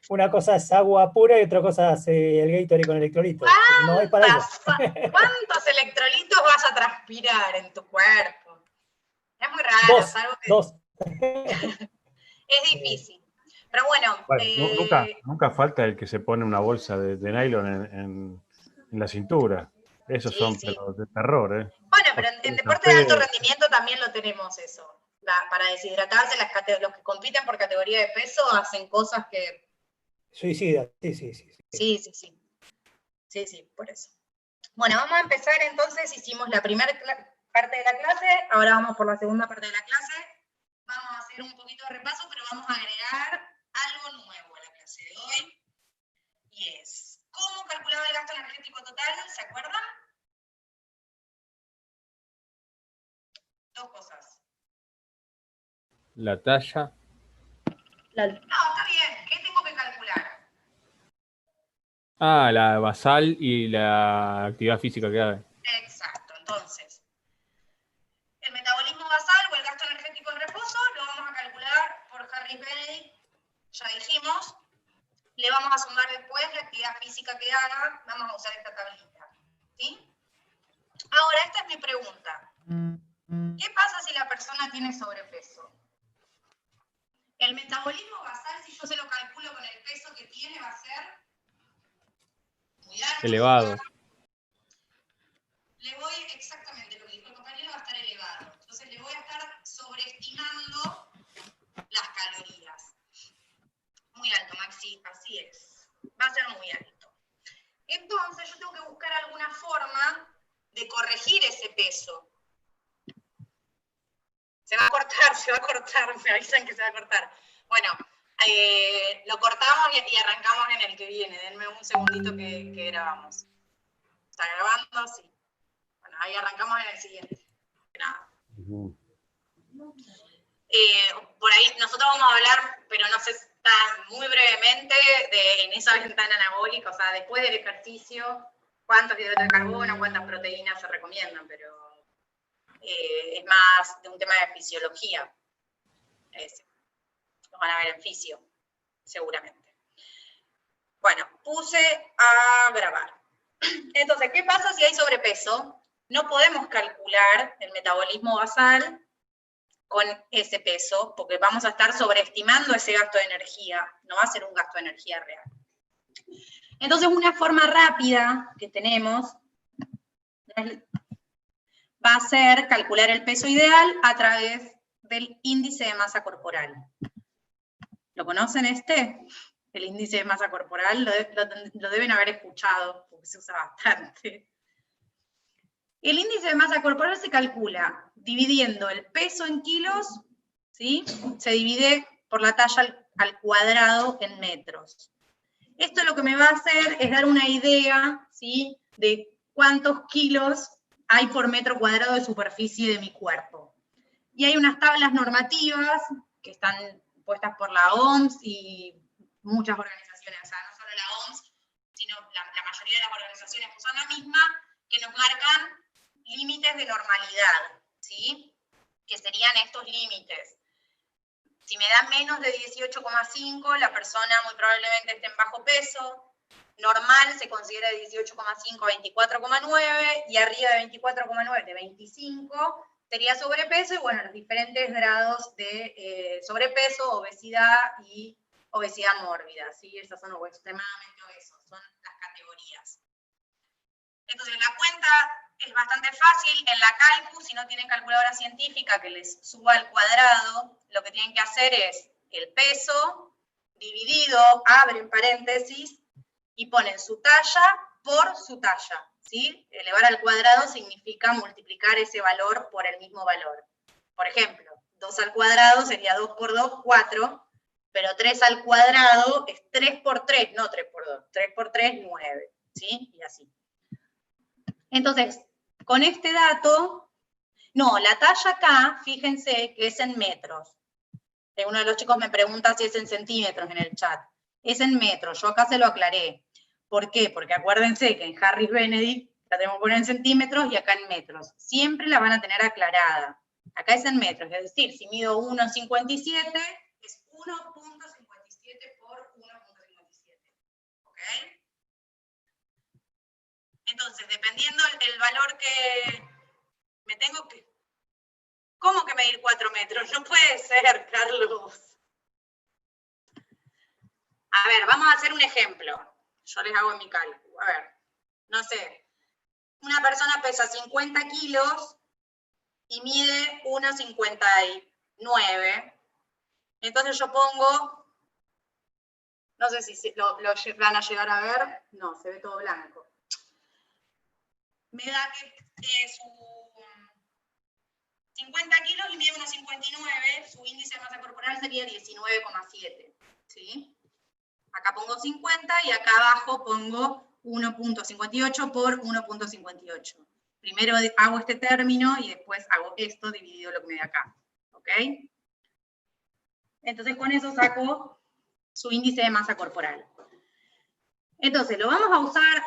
Una cosa es agua pura y otra cosa es el Gatorade con electrolitos. No hay para eso. ¿Cuántos electrolitos vas a transpirar en tu cuerpo? Es muy raro. Dos. Es difícil. Pero bueno. Nunca falta el que se pone una bolsa de nylon en la cintura. Esos son pero de terror, ¿eh? Bueno, pero en deporte de alto rendimiento también lo tenemos eso. Para deshidratarse, los que compiten por categoría de peso hacen cosas que... Suicida, Sí, por eso. Bueno, vamos a empezar entonces, hicimos la primera parte de la clase, ahora vamos por la segunda parte de la clase. Vamos a hacer un poquito de repaso, pero vamos a agregar algo nuevo a la clase de hoy. Y es, ¿cómo calculaba el gasto energético total? ¿Se acuerdan? Dos cosas. La talla. No, está bien. ¿Qué tengo que calcular? La basal y la actividad física que haga. Exacto. Entonces, el metabolismo basal o el gasto energético en reposo lo vamos a calcular por Harris Benedict. Ya dijimos. Le vamos a sumar después la actividad física que haga. Vamos a usar esta tablita. ¿Sí? Ahora, esta es mi pregunta. ¿Qué pasa si la persona tiene sobrepeso? El metabolismo basal, si yo se lo calculo con el peso que tiene, va a ser muy alto. Elevado. Le voy, exactamente lo que dijo el compañero, va a estar elevado. Entonces le voy a estar sobreestimando las calorías. Muy alto, Maxi, así es. Va a ser muy alto. Entonces yo tengo que buscar alguna forma de corregir ese peso. Se va a cortar, me avisan que se va a cortar. Bueno, lo cortamos y arrancamos en el que viene. Denme un segundito que grabamos. ¿Está grabando? Sí. Bueno, ahí arrancamos en el siguiente. Nada. Por ahí nosotros vamos a hablar, pero no sé, muy brevemente, en esa ventana anabólica, o sea, después del ejercicio, cuántos hidratos de carbono, cuántas proteínas se recomiendan, pero es más de un tema de fisiología. Lo van a ver en fisio, seguramente. Bueno, puse a grabar. Entonces, ¿qué pasa si hay sobrepeso? No podemos calcular el metabolismo basal con ese peso, porque vamos a estar sobreestimando ese gasto de energía, no va a ser un gasto de energía real. Entonces, una forma rápida que tenemos va a ser calcular el peso ideal a través del índice de masa corporal. ¿Lo conocen este? El índice de masa corporal, lo deben haber escuchado, porque se usa bastante. El índice de masa corporal se calcula dividiendo el peso en kilos, ¿sí? Se divide por la talla al cuadrado en metros. Esto lo que me va a hacer es dar una idea, ¿sí?, de cuántos kilos hay por metro cuadrado de superficie de mi cuerpo. Y hay unas tablas normativas que están puestas por la OMS y muchas organizaciones, o sea, no solo la OMS, sino la mayoría de las organizaciones usan la misma, que nos marcan límites de normalidad, ¿sí? Que serían estos límites. Si me da menos de 18,5, la persona muy probablemente esté en bajo peso. Normal se considera de 18,5 a 24,9, y arriba de 24,9, de 25, sería sobrepeso, y bueno, los diferentes grados de sobrepeso, obesidad y obesidad mórbida, ¿sí? Esas son o extremadamente obesos, son las categorías. Entonces la cuenta es bastante fácil. En la Calcu, si no tienen calculadora científica que les suba al cuadrado, lo que tienen que hacer es el peso dividido, abren paréntesis, y ponen su talla por su talla, ¿sí? Elevar al cuadrado significa multiplicar ese valor por el mismo valor. Por ejemplo, 2 al cuadrado sería 2 por 2, 4, pero 3 al cuadrado es 3 por 3, no 3 por 2, 3 por 3, 9, ¿sí? Y así. Entonces, con este dato, no, la talla acá, fíjense que es en metros. Uno de los chicos me pregunta si es en centímetros en el chat. Es en metros, yo acá se lo aclaré. ¿Por qué? Porque acuérdense que en Harris Benedict la tenemos que poner en centímetros y acá en metros. Siempre la van a tener aclarada. Acá es en metros, es decir, si mido 1,57, es 1,57 por 1,57. ¿Ok? Entonces, dependiendo el valor que me tengo que... ¿Cómo que medir 4 metros? No puede ser, Carlos. A ver, vamos a hacer un ejemplo. Yo les hago en mi cálculo. A ver, no sé. Una persona pesa 50 kilos y mide 1,59. Entonces yo pongo... No sé si lo van a llegar a ver. No, se ve todo blanco. Me da que su 50 kilos y mide 1,59, su índice de masa corporal sería 19,7, ¿sí? Acá pongo 50 y acá abajo pongo 1,58 por 1,58. Primero hago este término y después hago esto dividido lo que me da acá, ¿ok? Entonces con eso saco su índice de masa corporal. Entonces lo vamos a usar,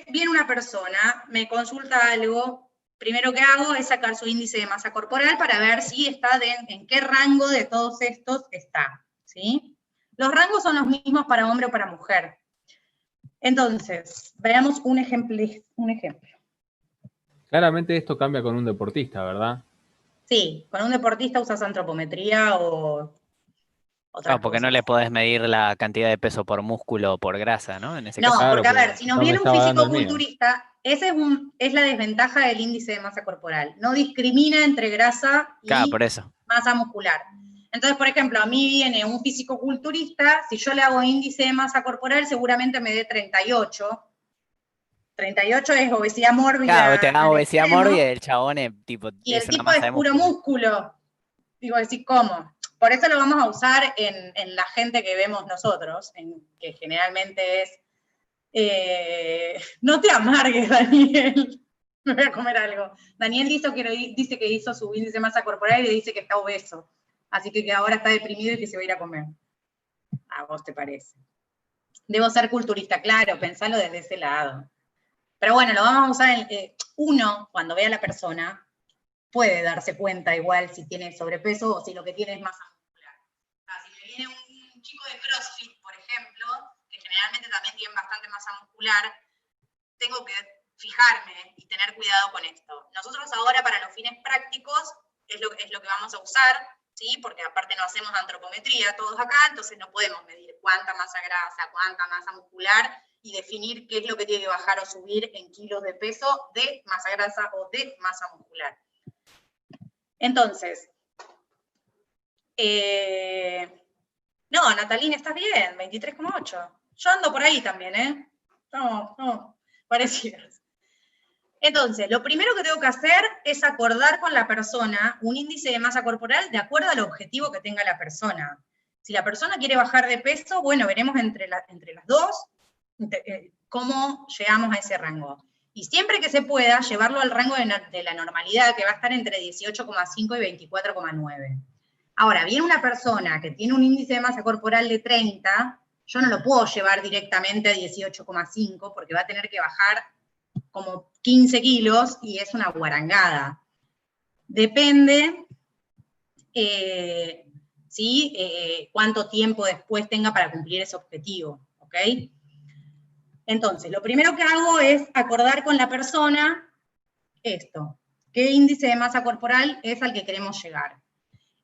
viene una persona, me consulta algo. Primero que hago es sacar su índice de masa corporal para ver si está en qué rango de todos estos está, ¿sí? Los rangos son los mismos para hombre o para mujer. Entonces, veamos un ejemplo. Claramente esto cambia con un deportista, ¿verdad? Sí, con un deportista usas antropometría o otras porque cosas. no le podés medir la cantidad de peso por músculo o por grasa, ¿no? En ese caso. No, porque a Claro, ver, si nos viene un fisicoculturista, esa es la desventaja del índice de masa corporal. No discrimina entre grasa y por eso. masa muscular. Entonces, por ejemplo, a mí viene un fisicoculturista, si yo le hago índice de masa corporal, seguramente me dé 38. 38 es obesidad mórbida. Claro, te da obesidad mórbida y el chabón es tipo. Y el tipo es puro músculo. Digo, decir, ¿cómo? Por eso lo vamos a usar en la gente que vemos nosotros, que generalmente es... no te amargues, Daniel. Me voy a comer algo. Daniel dice que hizo su índice de masa corporal y le dice que está obeso. Así que ahora está deprimido y que se va a ir a comer. ¿A vos te parece? Debo ser culturista, claro, pensalo desde ese lado. Pero bueno, lo vamos a usar uno, cuando ve a la persona, puede darse cuenta igual si tiene sobrepeso o si lo que tiene es masa muscular. O sea, si me viene un chico de CrossFit, por ejemplo, que generalmente también tienen bastante masa muscular, tengo que fijarme y tener cuidado con esto. Nosotros ahora para los fines prácticos es lo que vamos a usar, ¿sí? Porque aparte no hacemos antropometría todos acá, entonces no podemos medir cuánta masa grasa, cuánta masa muscular y definir qué es lo que tiene que bajar o subir en kilos de peso de masa grasa o de masa muscular. Entonces, No, Natalín, estás bien, 23,8. Yo ando por ahí también, ¿eh? No, parecidas. Entonces, lo primero que tengo que hacer es acordar con la persona un índice de masa corporal de acuerdo al objetivo que tenga la persona. Si la persona quiere bajar de peso, bueno, veremos entre las dos cómo llegamos a ese rango. Y siempre que se pueda, llevarlo al rango de la normalidad, que va a estar entre 18,5 y 24,9. Ahora, viene una persona que tiene un índice de masa corporal de 30, yo no lo puedo llevar directamente a 18,5 porque va a tener que bajar como 15 kilos y es una guarangada. Depende cuánto tiempo después tenga para cumplir ese objetivo, ¿ok? Entonces, lo primero que hago es acordar con la persona esto, qué índice de masa corporal es al que queremos llegar.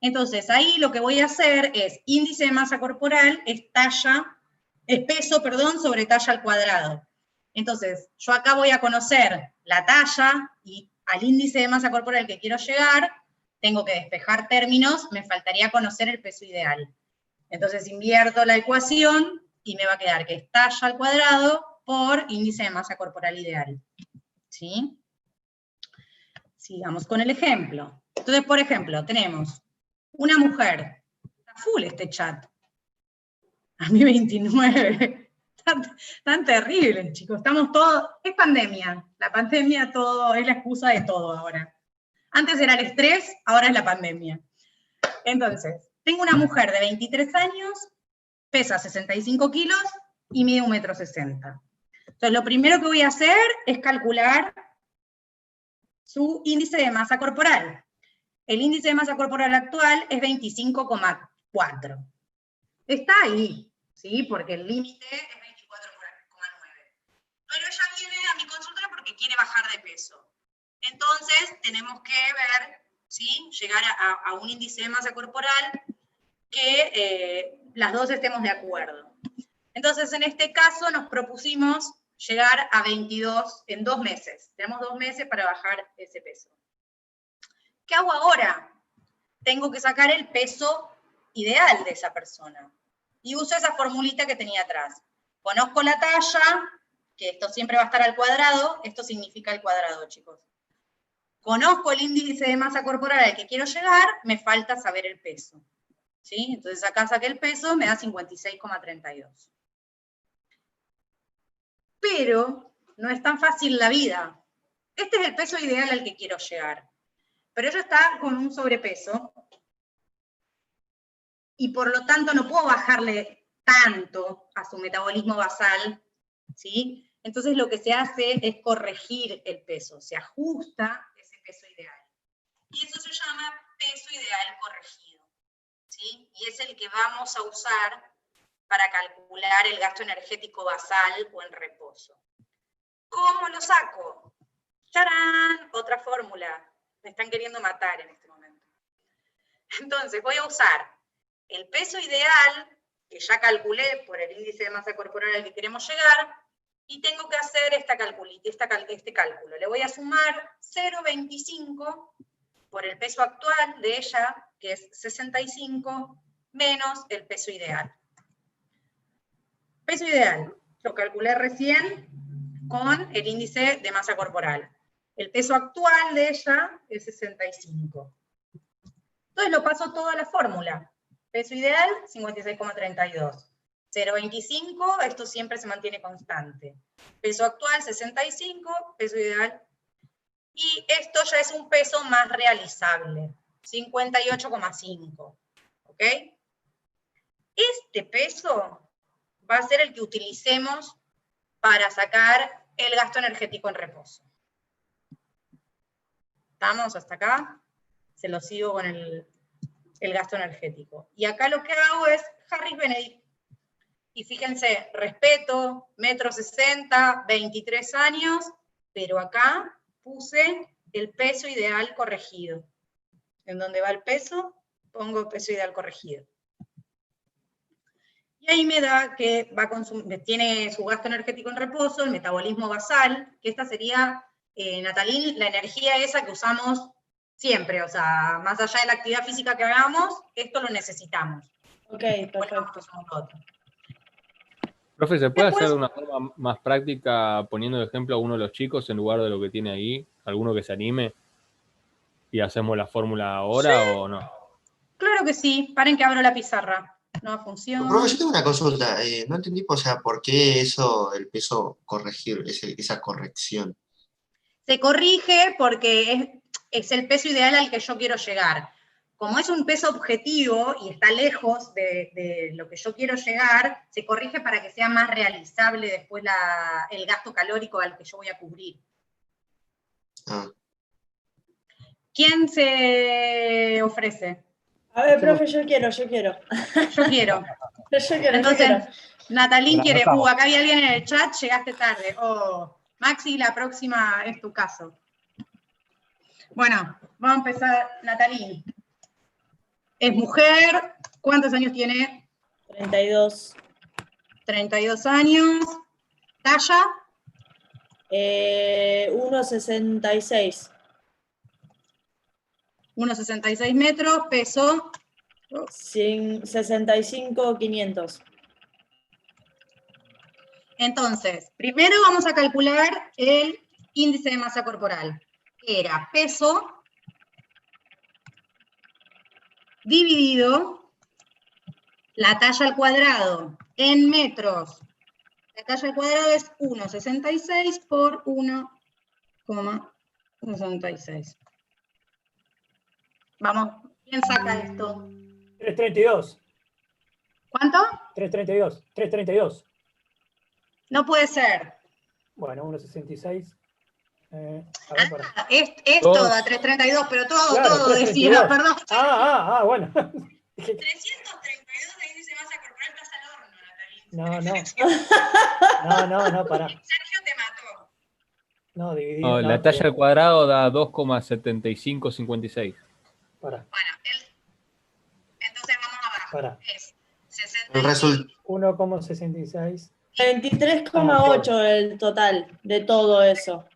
Entonces, ahí lo que voy a hacer es, índice de masa corporal es peso, sobre talla al cuadrado. Entonces, yo acá voy a conocer la talla y al índice de masa corporal que quiero llegar, tengo que despejar términos, me faltaría conocer el peso ideal. Entonces, invierto la ecuación y me va a quedar que es talla al cuadrado por índice de masa corporal ideal. ¿Sí? Sigamos con el ejemplo. Entonces, por ejemplo, tenemos una mujer, está full este chat, a mí 29, tan terrible, chicos, estamos todos, es pandemia, la pandemia todo, es la excusa de todo ahora. Antes era el estrés, ahora es la pandemia. Entonces, tengo una mujer de 23 años, pesa 65 kilos y mide 1,60 m. Entonces, lo primero que voy a hacer es calcular su índice de masa corporal. El índice de masa corporal actual es 25,4. Está ahí, ¿sí? Porque el límite es 24,9. Pero ella viene a mi consultorio porque quiere bajar de peso. Entonces, tenemos que ver, ¿sí? Llegar a un índice de masa corporal que las dos estemos de acuerdo. Entonces, en este caso, nos propusimos llegar a 22 en 2 meses. Tenemos 2 meses para bajar ese peso. ¿Qué hago ahora? Tengo que sacar el peso ideal de esa persona. Y uso esa formulita que tenía atrás. Conozco la talla, que esto siempre va a estar al cuadrado, esto significa el cuadrado, chicos. Conozco el índice de masa corporal al que quiero llegar, me falta saber el peso. ¿Sí? Entonces acá saqué el peso, me da 56,32. Pero no es tan fácil la vida. Este es el peso ideal al que quiero llegar. Pero ella está con un sobrepeso y por lo tanto no puedo bajarle tanto a su metabolismo basal, ¿sí? Entonces lo que se hace es corregir el peso, se ajusta ese peso ideal. Y eso se llama peso ideal corregido, ¿sí? Y es el que vamos a usar para calcular el gasto energético basal o en reposo. ¿Cómo lo saco? ¡Tarán! Otra fórmula. Me están queriendo matar en este momento. Entonces voy a usar el peso ideal, que ya calculé por el índice de masa corporal al que queremos llegar, y tengo que hacer este cálculo. Le voy a sumar 0,25 por el peso actual de ella, que es 65, menos el peso ideal. Peso ideal, lo calculé recién con el índice de masa corporal. El peso actual de ella es 65. Entonces lo paso todo a la fórmula. Peso ideal, 56,32. 0,25, esto siempre se mantiene constante. Peso actual, 65, peso ideal. Y esto ya es un peso más realizable, 58,5. ¿Ok? Este peso va a ser el que utilicemos para sacar el gasto energético en reposo. ¿Estamos hasta acá? Se lo sigo con el gasto energético. Y acá lo que hago es Harris Benedict. Y fíjense, respeto, 1,60 m, 23 años, pero acá puse el peso ideal corregido. En donde va el peso, pongo peso ideal corregido. Y ahí me da que tiene su gasto energético en reposo, el metabolismo basal, que esta sería, Natalín, la energía esa que usamos siempre, o sea, más allá de la actividad física que hagamos, esto lo necesitamos. Ok, perfecto. Profe, ¿se puede hacer de una forma más práctica poniendo de ejemplo a uno de los chicos en lugar de lo que tiene ahí? ¿Alguno que se anime? ¿Y hacemos la fórmula ahora o no? Claro que sí. Paren que abro la pizarra. Nueva función. Profe, yo tengo una consulta. No entendí, o sea, ¿por qué eso, el peso corregir, esa corrección? Se corrige porque es el peso ideal al que yo quiero llegar. Como es un peso objetivo y está lejos de lo que yo quiero llegar, se corrige para que sea más realizable después el gasto calórico al que yo voy a cubrir. Ah. ¿Quién se ofrece? A ver, profe, yo quiero. Yo quiero. Entonces, Natalín quiere. Acá hay alguien en el chat, llegaste tarde. Maxi, la próxima es tu caso. Bueno, vamos a empezar. Natalín. Es mujer. ¿Cuántos años tiene? 32. 32 años. ¿Talla? 1,66. 1,66 metros. Peso. 65,500. Entonces, primero vamos a calcular el índice de masa corporal. Era peso dividido la talla al cuadrado en metros. La talla al cuadrado es 1,66 por 1,66. Vamos, ¿quién saca esto? 332. ¿Cuánto? 332. 332. No puede ser. Bueno, 1,66. Es toda 332, pero todo decía, perdón. Bueno. 332 de índice de masa corporal estás al horno, Natalín. No, pará. Sergio te mató. No, dividido. La talla al cuadrado da 2,7556. Pará. Bueno, entonces vamos abajo. Pará. Es 1,66. 23,8 el total de todo eso.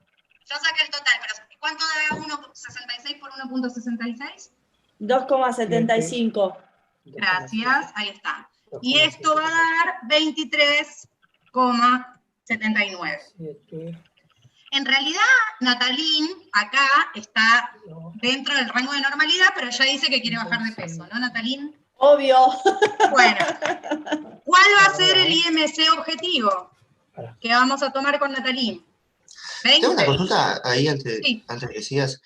Yo saqué el total, pero ¿cuánto da 1,66 por 1,66? 2,75. Gracias, ahí está. Y esto va a dar 23,79. En realidad, Natalín acá está dentro del rango de normalidad, pero ella dice que quiere bajar de peso, ¿no, Natalín? Obvio. Bueno, ¿cuál va a ser el IMC objetivo que vamos a tomar con Natalín? 20. Tengo una consulta ahí antes Sí. que sigas.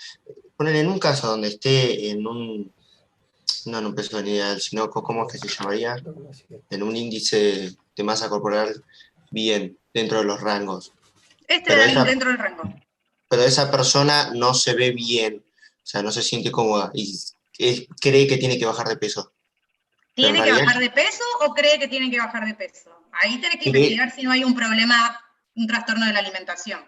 Ponen en un caso donde esté en un, no en un peso ideal, sino ¿cómo es que se llamaría? En un índice de masa corporal bien, dentro de los rangos. Dentro del rango. Pero esa persona no se ve bien, o sea, no se siente cómoda y cree que tiene que bajar de peso. ¿Tiene que bajar de peso o cree que tiene que bajar de peso? Ahí tenés que investigar si no hay un problema, un trastorno de la alimentación.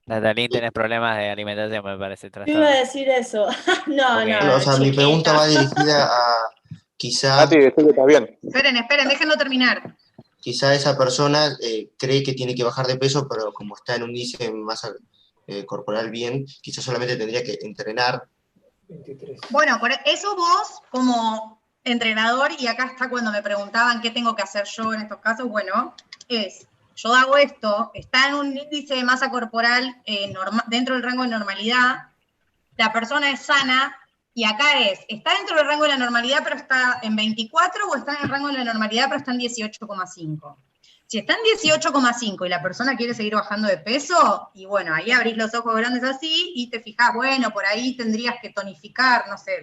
Natalín, tenés problemas de alimentación, me parece. Yo iba a decir eso. No. O sea, mi pregunta va dirigida a quizá... Nati, estoy que estás bien. Esperen, déjenlo terminar. Quizá esa persona cree que tiene que bajar de peso, pero como está en un índice de masa corporal bien, quizás solamente tendría que entrenar. 23. Bueno, por eso vos, como entrenador, y acá está cuando me preguntaban qué tengo que hacer yo en estos casos, bueno, yo hago esto, está en un índice de masa corporal dentro del rango de normalidad, la persona es sana, y acá ¿está dentro del rango de la normalidad pero está en 24 o está en el rango de la normalidad pero está en 18,5? Si está en 18,5 y la persona quiere seguir bajando de peso, y bueno, ahí abrís los ojos grandes así y te fijás, bueno, por ahí tendrías que tonificar, no sé,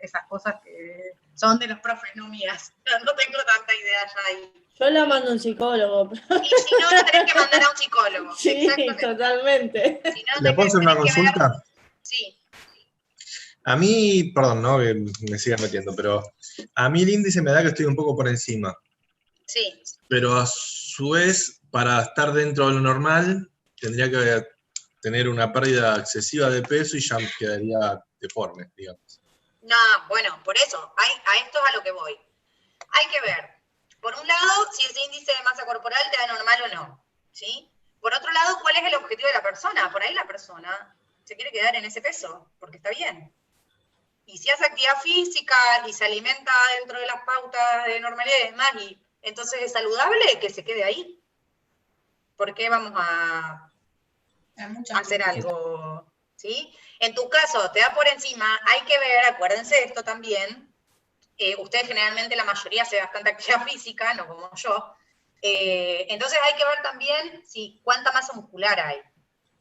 esas cosas que son de los profes, no mías. No tengo tanta idea ya ahí. Yo la mando a un psicólogo. Y si no, lo tenés que mandar a un psicólogo. Sí, totalmente. Si no, ¿Le puedo hacer una consulta? Sí. A mí, perdón, no que me siga metiendo, pero a mí el índice me da que estoy un poco por encima. Sí. Pero a su vez, para estar dentro de lo normal, tendría que tener una pérdida excesiva de peso y ya me quedaría deforme, digamos. No, bueno, por eso, a esto es a lo que voy. Hay que ver, por un lado, si ese índice de masa corporal te da normal o no, ¿sí? Por otro lado, ¿cuál es el objetivo de la persona? Por ahí la persona se quiere quedar en ese peso, porque está bien. Y si hace actividad física y se alimenta dentro de las pautas de normalidad y demás, y entonces es saludable que se quede ahí. ¿Por qué vamos a hacer algo? ¿Sí? En tu caso, te da por encima, hay que ver, acuérdense de esto también, ustedes generalmente la mayoría hace bastante actividad física, no como yo, entonces hay que ver también cuánta masa muscular hay.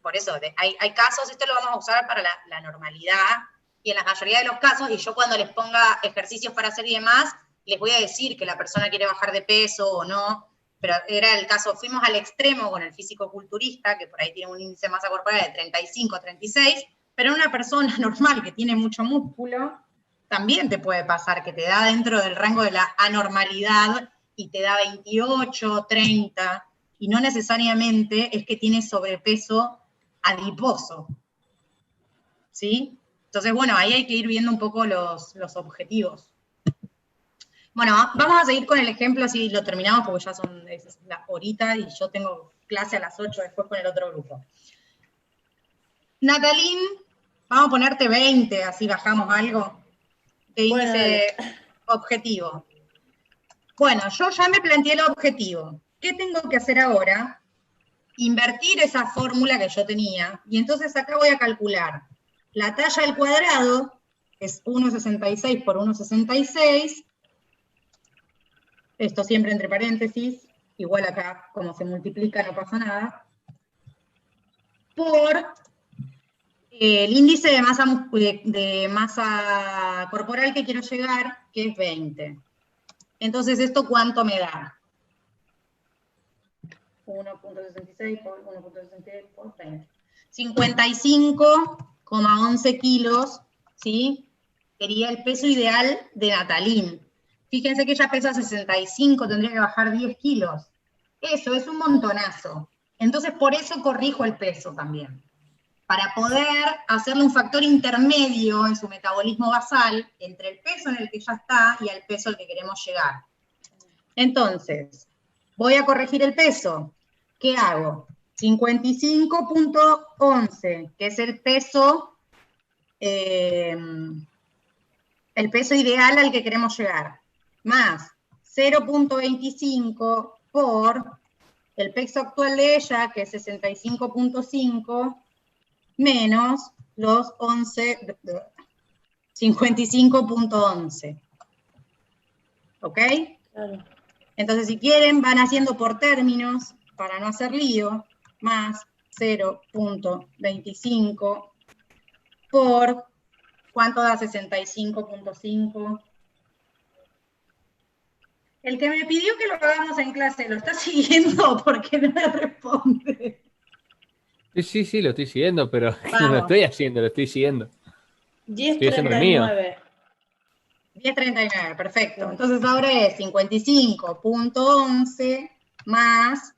Por eso, hay casos, esto lo vamos a usar para la normalidad, y en la mayoría de los casos, y yo cuando les ponga ejercicios para hacer y demás, les voy a decir que la persona quiere bajar de peso o no, pero era el caso, fuimos al extremo con el físico-culturista, que por ahí tiene un índice de masa corporal de 35, 36, pero una persona normal que tiene mucho músculo, también te puede pasar que te da dentro del rango de la anormalidad y te da 28, 30, y no necesariamente es que tiene sobrepeso adiposo, ¿sí? Entonces, bueno, ahí hay que ir viendo un poco los objetivos. Bueno, vamos a seguir con el ejemplo, así lo terminamos, porque ya son las horitas y yo tengo clase a las 8 después con el otro grupo. Natalín, vamos a ponerte 20, así bajamos algo. De índice objetivo. Bueno, yo ya me planteé el objetivo. ¿Qué tengo que hacer ahora? Invertir esa fórmula que yo tenía, y entonces acá voy a calcular la talla al cuadrado, que es 1,66 por 1,66, esto siempre entre paréntesis, igual acá, como se multiplica no pasa nada, por el índice de masa corporal que quiero llegar, que es 20. Entonces, ¿esto cuánto me da? 1,66 por 1,66 por 20. 55,11 kilos, ¿sí? Sería el peso ideal de Natalín. Fíjense que ella pesa 65, tendría que bajar 10 kilos. Eso es un montonazo. Entonces, por eso corrijo el peso también. Para poder hacerle un factor intermedio en su metabolismo basal entre el peso en el que ya está y al peso al que queremos llegar. Entonces, voy a corregir el peso. ¿Qué hago? 55,11, que es el peso ideal al que queremos llegar, más 0,25 por el peso actual de ella, que es 65,5, menos los 55,11. ¿Ok? Claro. Entonces, si quieren, van haciendo por términos, para no hacer lío, más 0,25 por, ¿cuánto da 65,5? El que me pidió que lo hagamos en clase, ¿lo está siguiendo? Porque no me responde. Sí, lo estoy siguiendo, pero no lo estoy haciendo, lo estoy siguiendo. 10,39. 10,39, perfecto. Entonces ahora es 55,11 más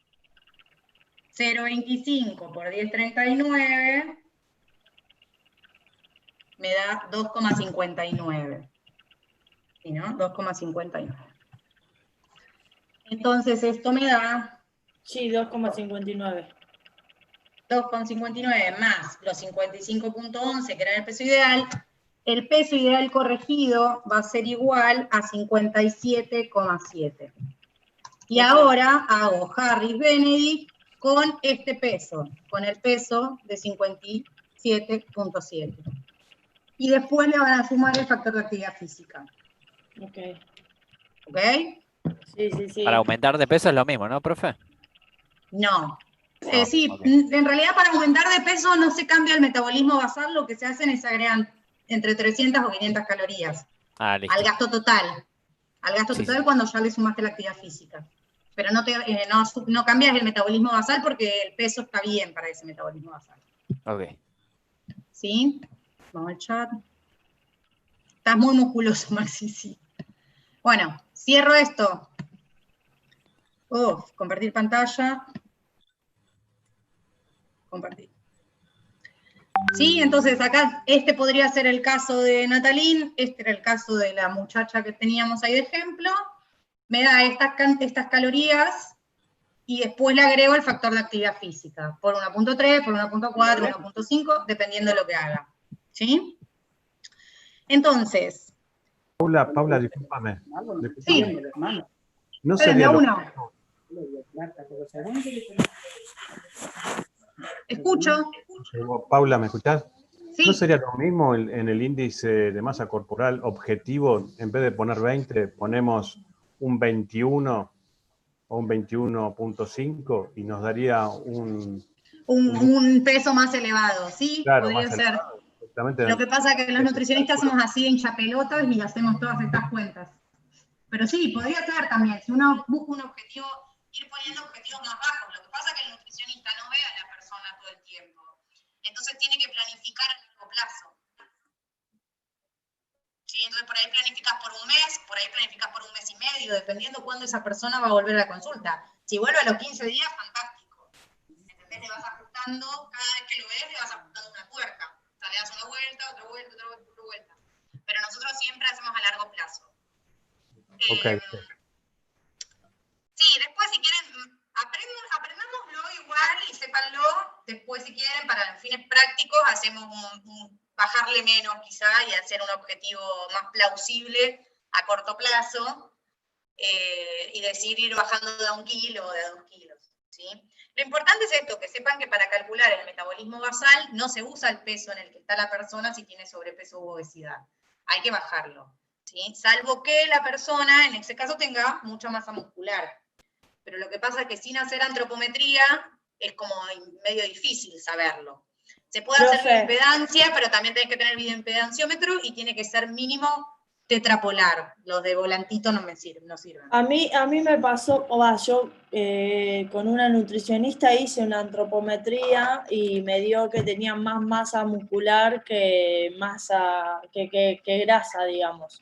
0,25 por 10,39 me da 2,59. ¿Sí, no? 2,59. Entonces esto me da... Sí, 2,59. 2,59 más los 55,11, que era el peso ideal. El peso ideal corregido va a ser igual a 57,7. Y ahora hago Harris-Benedict con este peso, con el peso de 57,7. Y después le van a sumar el factor de actividad física. Ok. ¿Ok? Sí. Para aumentar de peso es lo mismo, ¿no, profe? No. No, Sí, okay. En realidad para aumentar de peso no se cambia el metabolismo basal, lo que se hacen es agregar entre 300 o 500 calorías Listo. al gasto total. Al gasto Sí, total sí. cuando ya le sumaste la actividad física. Pero no cambias el metabolismo basal porque el peso está bien para ese metabolismo basal. Ok. ¿Sí? Vamos al chat. Estás muy musculoso, Maxi, sí. Bueno, cierro esto. Compartir pantalla. Compartir. Sí, entonces acá este podría ser el caso de Natalín, este era el caso de la muchacha que teníamos ahí de ejemplo. Me da estas calorías y después le agrego el factor de actividad física, por 1,3, por 1,4, 1,5, dependiendo de lo que haga. ¿Sí? Entonces. Paula, discúlpame. Sí. No sería lo mismo. Escucho. Paula, ¿me escuchás? Sí. ¿No sería lo mismo en el índice de masa corporal objetivo? En vez de poner 20, ponemos un 21 o un 21.5 y nos daría un peso más elevado, ¿sí? Claro, podría más ser. elevado. Exactamente. Lo que pasa es que los nutricionistas somos así hinchapelotas y hacemos todas estas cuentas. Pero sí, podría ser también, si uno busca un objetivo, ir poniendo objetivos más bajos. Lo que pasa es que el nutricionista no ve a la persona todo el tiempo. Entonces tiene que planificar a largo plazo. ¿Sí? Entonces por ahí planificas por un mes, por ahí planificas por un mes y medio, dependiendo cuándo esa persona va a volver a la consulta. Si vuelve a los 15 días, fantástico. ¿Entendés? Le vas ajustando, cada vez que lo ves, le vas ajustando una tuerca. O sea, le das una vuelta, otra vuelta, otra vuelta, otra vuelta. Pero nosotros siempre hacemos a largo plazo. Okay. Sí, después si quieren, aprendámoslo igual y sépanlo. Después si quieren, para fines prácticos, hacemos bajarle menos quizá y hacer un objetivo más plausible a corto plazo y decir ir bajando de 1 kilo o de 2 kilos. ¿Sí? Lo importante es esto, que sepan que para calcular el metabolismo basal no se usa el peso en el que está la persona si tiene sobrepeso u obesidad. Hay que bajarlo. ¿Sí? Salvo que la persona, en ese caso, tenga mucha masa muscular. Pero lo que pasa es que sin hacer antropometría es como medio difícil saberlo. Se puede hacer bioimpedancia, pero también tenés que tener bioimpedanciómetro y tiene que ser mínimo tetrapolar. Los de volantito no sirven. A mí me pasó, yo con una nutricionista hice una antropometría y me dio que tenía más masa muscular que grasa, digamos.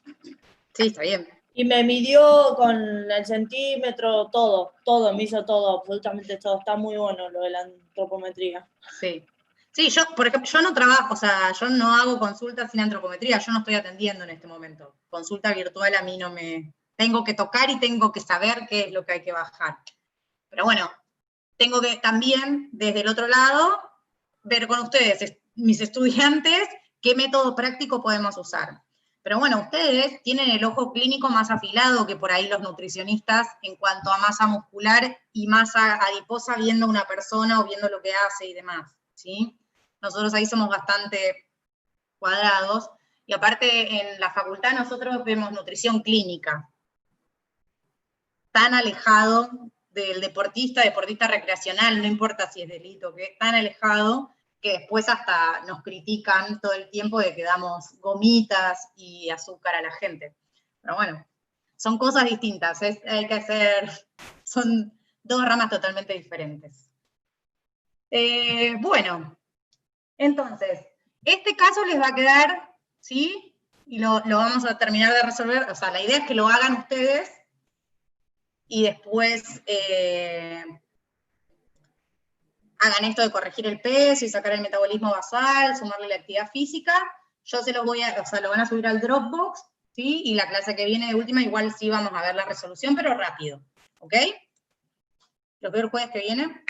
Sí, está bien. Y me midió con el centímetro, todo, me hizo todo, absolutamente todo. Está muy bueno lo de la antropometría. Sí. Sí, yo, por ejemplo, yo no trabajo, o sea, yo no hago consultas sin antropometría, yo no estoy atendiendo en este momento. Consulta virtual a mí no me... Tengo que tocar y tengo que saber qué es lo que hay que bajar. Pero bueno, tengo que también, desde el otro lado, ver con ustedes, mis estudiantes, qué método práctico podemos usar. Pero bueno, ustedes tienen el ojo clínico más afilado que por ahí los nutricionistas en cuanto a masa muscular y masa adiposa viendo una persona o viendo lo que hace y demás, ¿sí? Nosotros ahí somos bastante cuadrados, y aparte en la facultad nosotros vemos nutrición clínica, tan alejado del deportista recreacional, no importa si es delito o qué, tan alejado que después hasta nos critican todo el tiempo de que damos gomitas y azúcar a la gente. Pero bueno, son cosas distintas, hay que hacer, son dos ramas totalmente diferentes. Bueno, entonces, este caso les va a quedar, ¿sí? Y lo vamos a terminar de resolver, o sea, la idea es que lo hagan ustedes, y después hagan esto de corregir el peso y sacar el metabolismo basal, sumarle la actividad física. Yo se los voy a, o sea, lo van a subir al Dropbox, ¿sí? Y la clase que viene de última igual sí vamos a ver la resolución, pero rápido, ¿ok? Los veo el jueves que viene.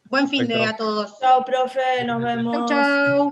Buen fin de a todos. Chao, profe, nos vemos. Chau, chau.